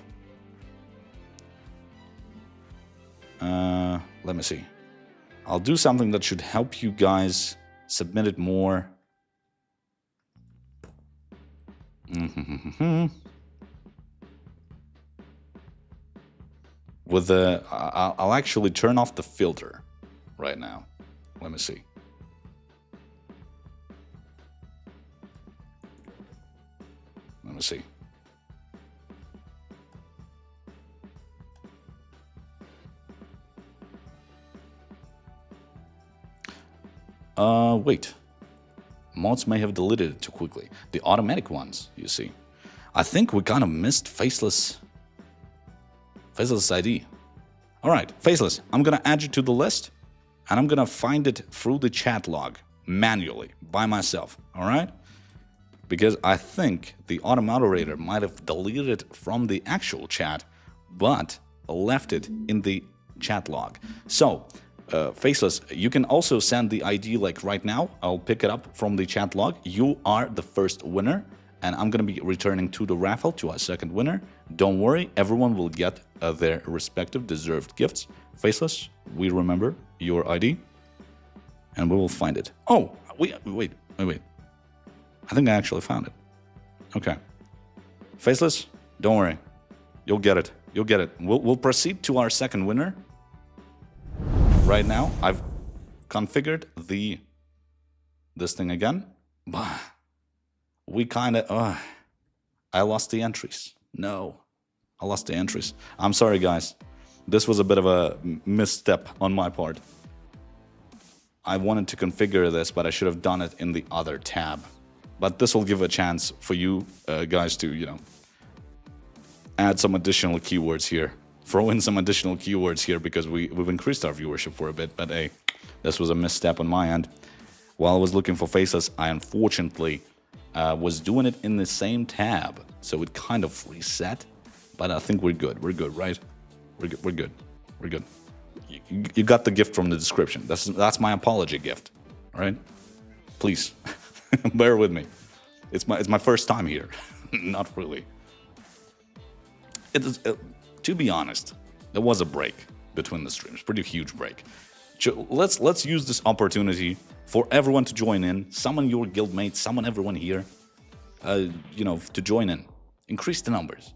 Let me see. I'll do something that should help you guys submit it more. With the, I'll actually turn off the filter right now. Let me see. Let me see. Wait. Mods may have deleted it too quickly. The automatic ones, you see. I think we kind of missed Faceless ID. Alright, Faceless, I'm gonna add you to the list, and I'm gonna find it through the chat log, manually, by myself, alright? Because I think the auto-moderator might have deleted it from the actual chat, but left it in the chat log. So, Faceless, you can also send the ID like right now. I'll pick it up from the chat log. You are the first winner, and I'm going to be returning to the raffle to our second winner. Don't worry, everyone will get their respective deserved gifts. Faceless, we remember your ID, and we will find it. Oh, wait. I think I actually found it. Okay. Faceless, don't worry. You'll get it. You'll get it. We'll proceed to our second winner. Right now, I've configured this thing again. We kind of... I lost the entries. No. I lost the entries. I'm sorry, guys. This was a bit of a misstep on my part. I wanted to configure this, but I should have done it in the other tab. But this will give a chance for you guys to, you know, add some additional keywords here. Throw in some additional keywords here because we've increased our viewership for a bit. But hey, this was a misstep on my end. While I was looking for faces, I unfortunately was doing it in the same tab. So it kind of reset. But I think we're good. We're good, right? We're good. We're good. You got the gift from the description. That's my apology gift. All right? Please. Bear with me. It's my first time here. Not really. To be honest, there was a break between the streams. Pretty huge break. Let's use this opportunity for everyone to join in. Summon your guildmates. Summon everyone here. You know, to join in. Increase the numbers.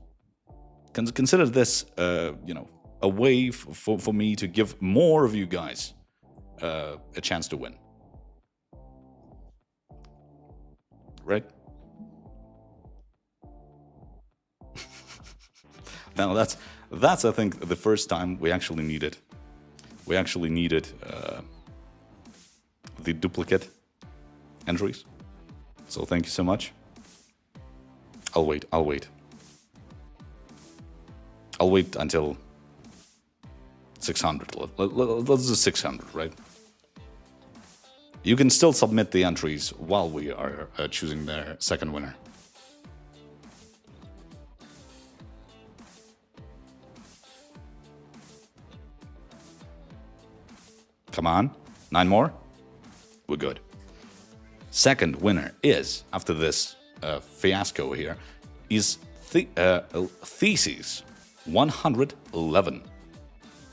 Consider this, you know, a way for me to give more of you guys a chance to win. Right? Now that's I think the first time we actually needed the duplicate entries. So thank you so much. I'll wait until 600. Let's do 600, right? You can still submit the entries while we are choosing their second winner. Come on, 9 more. We're good. Second winner is, after this fiasco here, is Theses 111.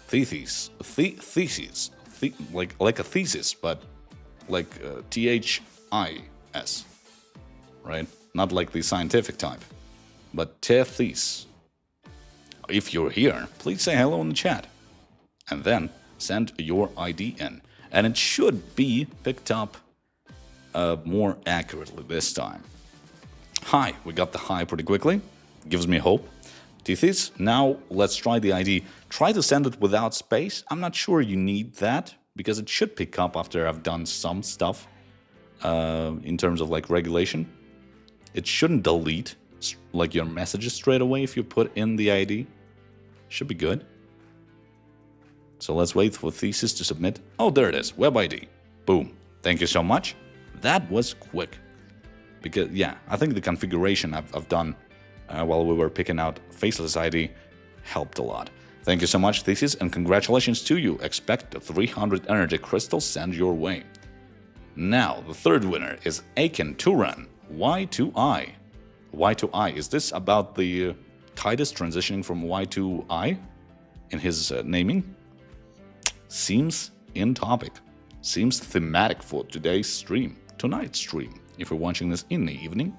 Theses, like a thesis, but like THIS, right? Not like the scientific type, but Tethys. If you're here, please say hello in the chat, and then send your ID in, and it should be picked up more accurately this time. Hi, we got the hi pretty quickly. Gives me hope. Tethys, now let's try the ID. Try to send it without space. I'm not sure you need that, because it should pick up after I've done some stuff in terms of like regulation. It shouldn't delete like your messages straight away if you put in the ID. Should be good. So let's wait for Thesis to submit. Oh, there it is. Web ID. Boom. Thank you so much. That was quick. Because, yeah, I think the configuration I've done while we were picking out Faceless ID helped a lot. Thank you so much, Thesis, and congratulations to you. Expect 300 energy crystals sent your way. Now, the third winner is Aiken Turan, Y2I. Y2I, is this about the Tidus transitioning from Y to I in his naming? Seems in topic. Seems thematic for today's stream, tonight's stream, if you're watching this in the evening.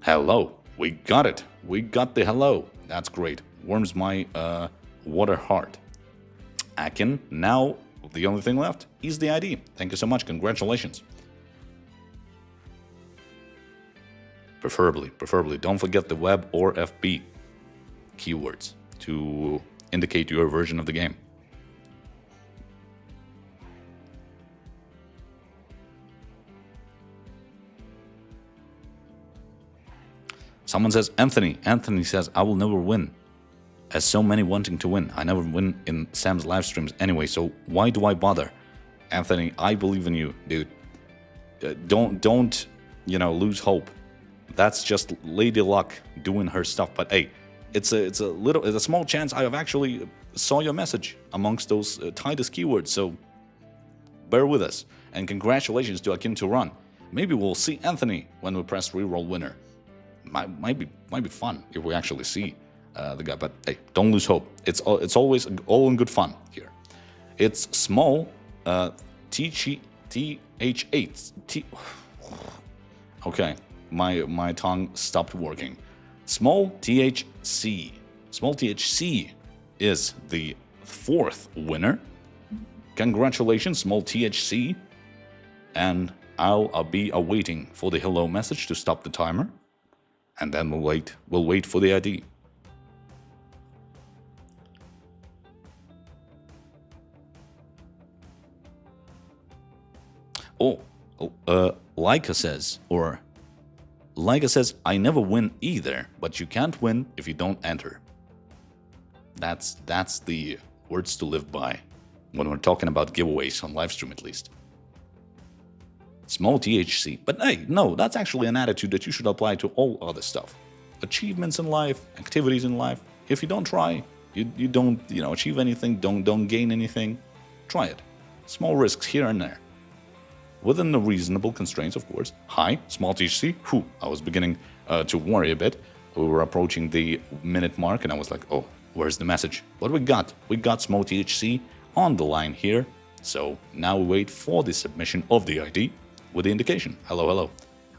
Hello, we got it. We got the hello. That's great. Warms my water heart. Akin, now the only thing left is the ID. Thank you so much. Congratulations. Preferably, don't forget the web or FB keywords to indicate your version of the game. Someone says, Anthony. Anthony says, I will never win. As so many wanting to win. I never win in Sam's live streams anyway, so why do I bother? Anthony, I believe in you, dude. Don't, you know, lose hope. That's just Lady Luck doing her stuff. But hey, it's a small chance I have actually saw your message amongst those Titus keywords. So bear with us, and congratulations to Akin to Run. Maybe we'll see Anthony when we press reroll winner. Might be fun if we actually see the guy. But hey, don't lose hope. It's always all in good fun here. It's small TH8. Okay, my tongue stopped working. Small THC. Small THC is the 4th winner. Congratulations, Small THC. And I'll be awaiting for the hello message to stop the timer. And then we'll wait for the ID. Leica says, I never win either, but you can't win if you don't enter. That's the words to live by when we're talking about giveaways on livestream, at least. Small THC. But hey, no, that's actually an attitude that you should apply to all other stuff. Achievements in life, activities in life. If you don't try, you don't achieve anything, don't gain anything. Try it. Small risks here and there. Within the reasonable constraints, of course. Hi, Small THC. Whew, I was beginning to worry a bit. We were approaching the minute mark, and I was like, oh, where's the message? What we got? We got Small THC on the line here. So now we wait for the submission of the ID with the indication. Hello, hello.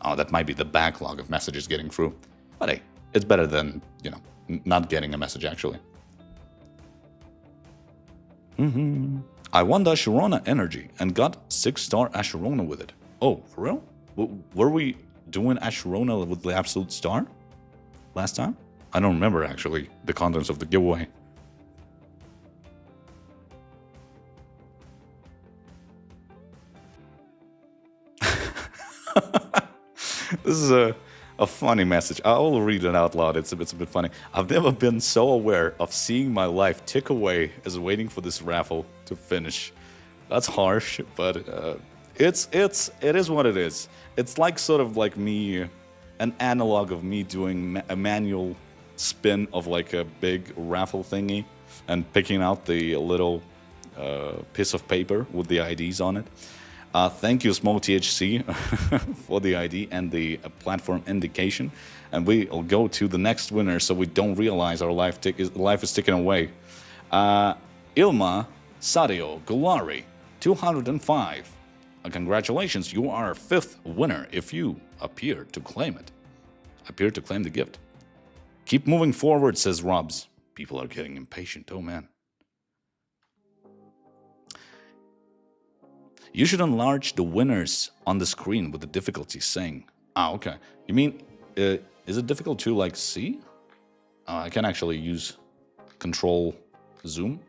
Oh, that might be the backlog of messages getting through. But hey, it's better than, not getting a message, actually. I won the Asherona energy and got 6-star Asherona with it. Oh, for real? Were we doing Asherona with the absolute star last time? I don't remember, actually, the contents of the giveaway. This is a funny message. I will read it out loud. It's a bit funny. I've never been so aware of seeing my life tick away as waiting for this raffle to finish. That's harsh, but it is what it is. It's like sort of like me, an analog of me doing a manual spin of like a big raffle thingy and picking out the little piece of paper with the IDs on it. Thank you, Small THC, for the ID and the platform indication. And we'll go to the next winner so we don't realize our life is ticking away. Ilma Sadio Gulari, 205. Congratulations, you are our 5th winner if you appear to claim it. Appear to claim the gift. Keep moving forward, says Robs. People are getting impatient, oh man. You should enlarge the winners on the screen with the difficulty saying. Ah, okay. You mean, is it difficult to, like, see? I can't actually use Control Zoom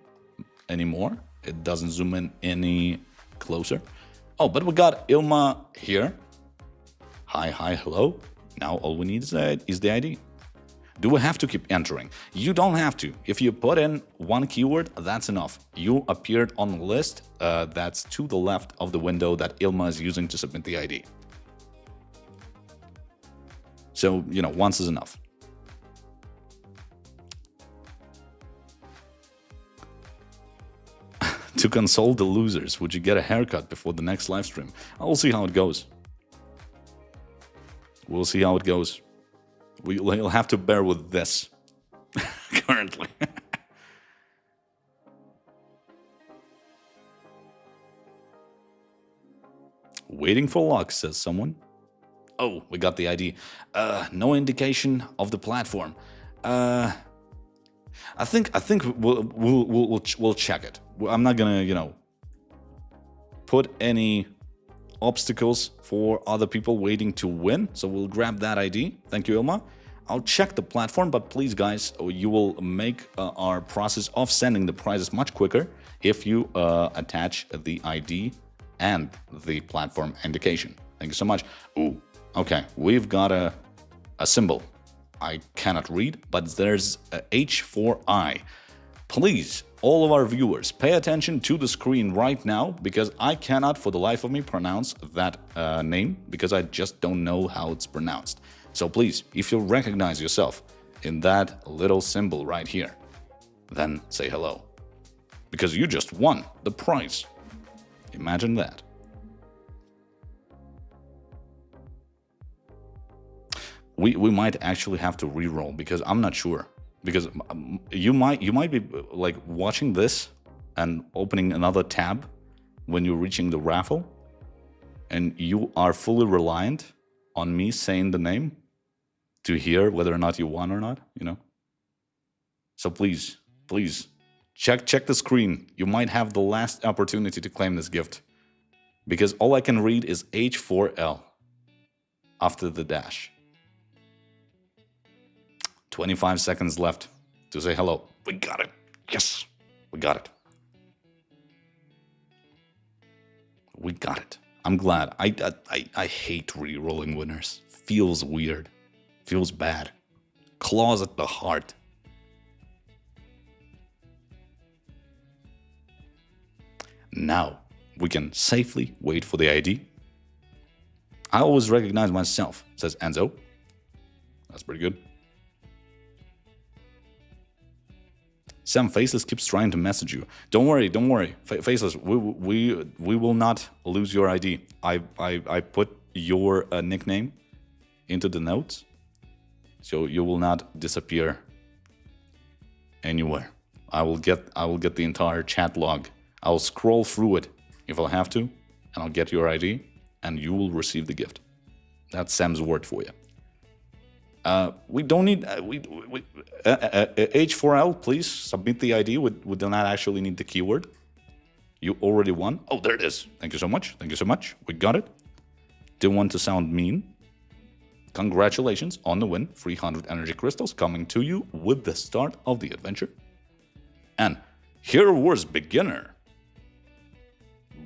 anymore. It doesn't zoom in any closer. Oh, but we got Ilma here. Hi, hello. Now all we need is the ID. Do we have to keep entering? You don't have to. If you put in one keyword, that's enough. You appeared on the list that's to the left of the window that Ilma is using to submit the ID. So, once is enough. To console the losers, would you get a haircut before the next live stream? We'll see how it goes. We'll see how it goes. We'll have to bear with this currently. Waiting for luck, says someone. Oh, we got the ID. No indication of the platform. I think we'll check it. I'm not gonna, put any obstacles for other people waiting to win. So we'll grab that ID. Thank you, Ilma. I'll check the platform, but please, guys, you will make our process of sending the prizes much quicker if you attach the ID and the platform indication. Thank you so much. Ooh, okay. We've got a symbol. I cannot read, but there's a H4I. Please, all of our viewers, pay attention to the screen right now, because I cannot for the life of me pronounce that name, because I just don't know how it's pronounced. So please, if you recognize yourself in that little symbol right here, then say hello, because you just won the prize. Imagine that. We might actually have to re-roll, because I'm not sure. Because you might be like watching this and opening another tab when you're reaching the raffle, and you are fully reliant on me saying the name to hear whether or not you won or not, you know? So please, please, check the screen. You might have the last opportunity to claim this gift. Because all I can read is H4L after the dash. 25 seconds left to say hello. We got it. Yes, we got it. We got it. I'm glad. I hate re-rolling winners. Feels weird. Feels bad. Claws at the heart. Now we can safely wait for the ID. I always recognize myself, says Enzo. That's pretty good. Sam Faceless keeps trying to message you. Don't worry, don't worry. Faceless, we will not lose your ID. I put your nickname into the notes, so you will not disappear anywhere. I will get the entire chat log. I'll scroll through it if I'll have to, and I'll get your ID, and you will receive the gift. That's Sam's word for you. We don't need H4L. Please submit the ID. We do not actually need the keyword. You already won. Oh, there it is. Thank you so much. Thank you so much. We got it. Didn't want to sound mean. Congratulations on the win. 300 energy crystals coming to you with the start of the adventure. And Hero Wars Beginner.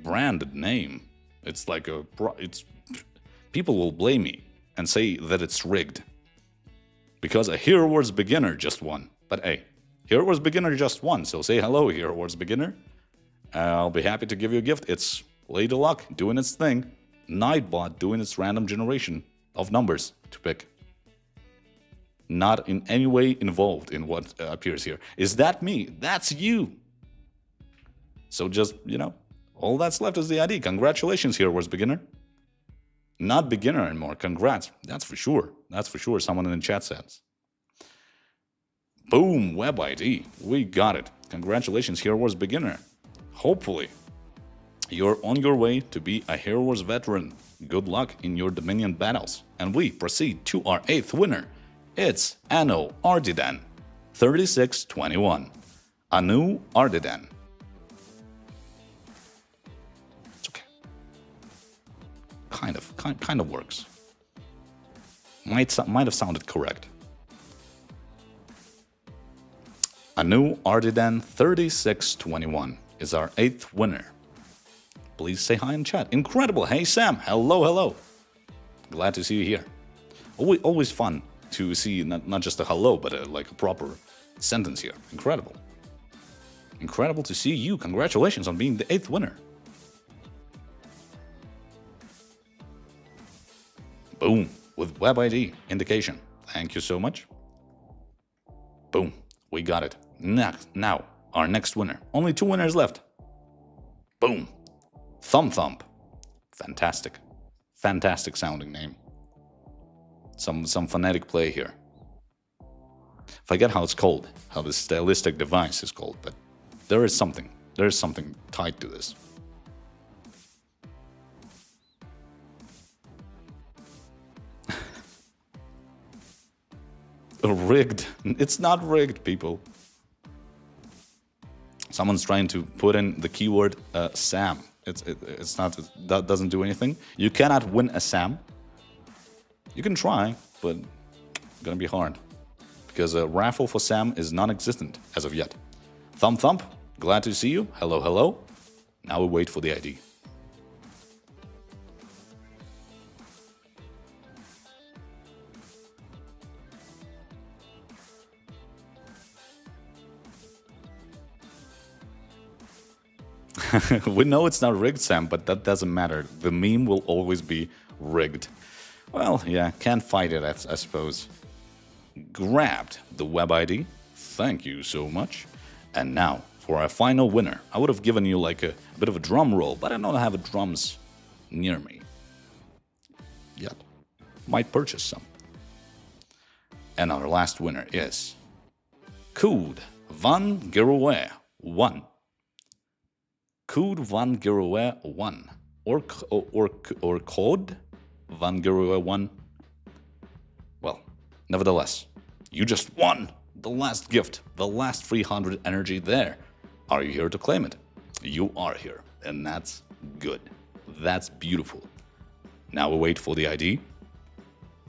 Branded name. It's like people will blame me and say that it's rigged. Because a Hero Wars Beginner just won. But hey, Hero Wars Beginner just won, so say hello, Hero Wars Beginner. I'll be happy to give you a gift. It's Lady Luck doing its thing. Nightbot doing its random generation of numbers to pick. Not in any way involved in what appears here. Is that me? That's you! So just, you know, all that's left is the ID. Congratulations, Hero Wars Beginner. Not beginner anymore. Congrats. That's for sure. That's for sure. Someone in the chat says. Boom. Web ID. We got it. Congratulations, Hero Wars Beginner. Hopefully, you're on your way to be a Hero Wars veteran. Good luck in your Dominion battles. And we proceed to our 8th winner. It's Anu Ardidan. 3621. Anu Ardidan. Kind of works. Might have sounded correct. Anu Ardidan 3621 is our 8th winner. Please say hi in chat. Incredible. Hey Sam. Hello. Glad to see you here. Always fun to see not just a hello, but like a proper sentence here. Incredible. Incredible to see you. Congratulations on being the 8th winner. Boom, with Web ID indication. Thank you so much. Boom, we got it. Now, our next winner. Only 2 winners left. Boom, Thump. Fantastic. Fantastic sounding name. Some phonetic play here. Forget how it's called, how this stylistic device is called, but there is something tied to this. Rigged. It's not rigged, people. Someone's trying to put in the keyword Sam. It's not. That doesn't do anything. You cannot win a Sam. You can try, but it's gonna be hard because a raffle for Sam is non-existent as of yet. Thump. Glad to see you. Hello. Now we wait for the ID. We know it's not rigged, Sam, but that doesn't matter. The meme will always be rigged. Well, yeah, can't fight it, I suppose. Grabbed the web ID. Thank you so much. And now, for our final winner. I would have given you like a bit of a drum roll, but I don't have drums near me yet. Might purchase some. And our last winner is Code Van Gerouwe 1. Code Van Giroe 1 or code Van Giroe 1. Well, nevertheless, you just won the last gift, the last 300 energy there. Are you here to claim it? You are here, and that's good. That's beautiful. Now we wait for the ID.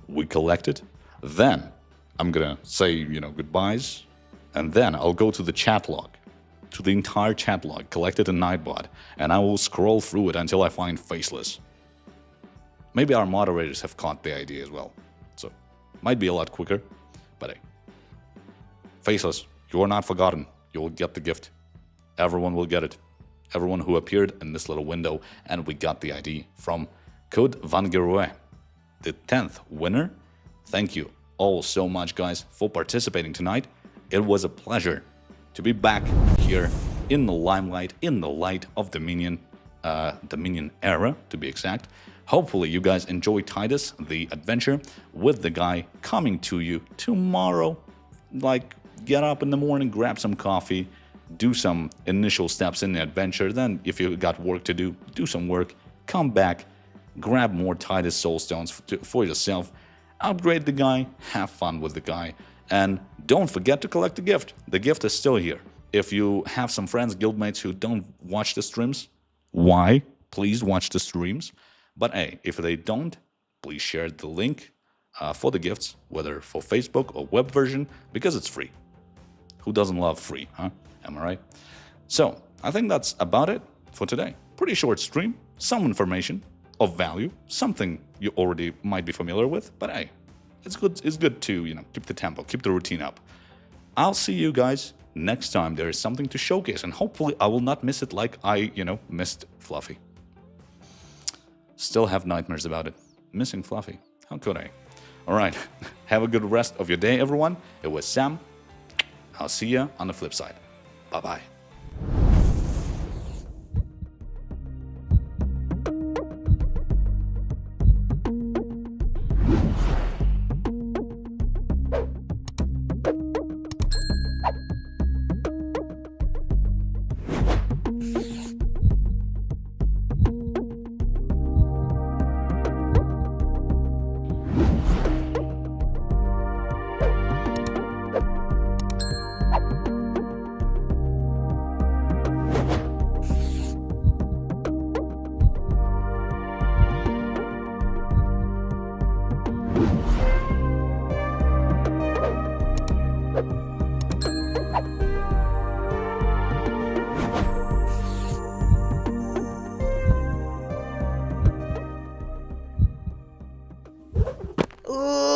We collect it. Then I'm gonna say, goodbyes, and then I'll go to the chat log, to the entire chat log, collect it in Nightbot, and I will scroll through it until I find Faceless. Maybe our moderators have caught the idea as well, so might be a lot quicker, but hey. Faceless, you are not forgotten. You will get the gift. Everyone will get it. Everyone who appeared in this little window, and we got the ID from Code Van Giroe, the 10th winner. Thank you all so much, guys, for participating tonight. It was a pleasure to be back here in the limelight, in the light of Dominion era, to be exact. Hopefully you guys enjoy Titus, the adventure with the guy coming to you tomorrow. Like, get up in the morning, grab some coffee, do some initial steps in the adventure. Then if you got work to do some work, come back, grab more Tidus soulstones for yourself, upgrade the guy, have fun with the guy, and don't forget to collect the gift. The gift is still here. If you have some friends, guildmates who don't watch the streams, why? Please watch the streams. But hey, if they don't, please share the link for the gifts, whether for Facebook or web version, because it's free. Who doesn't love free, huh? Am I right? So, I think that's about it for today. Pretty short stream, some information of value, something you already might be familiar with, but hey, it's good to, keep the tempo, keep the routine up. I'll see you guys next time there is something to showcase, and hopefully I will not miss it like I, missed Fluffy. Still have nightmares about it. Missing Fluffy. How could I? Alright, have a good rest of your day, everyone. It was Sam. I'll see you on the flip side. Bye-bye. Ooh.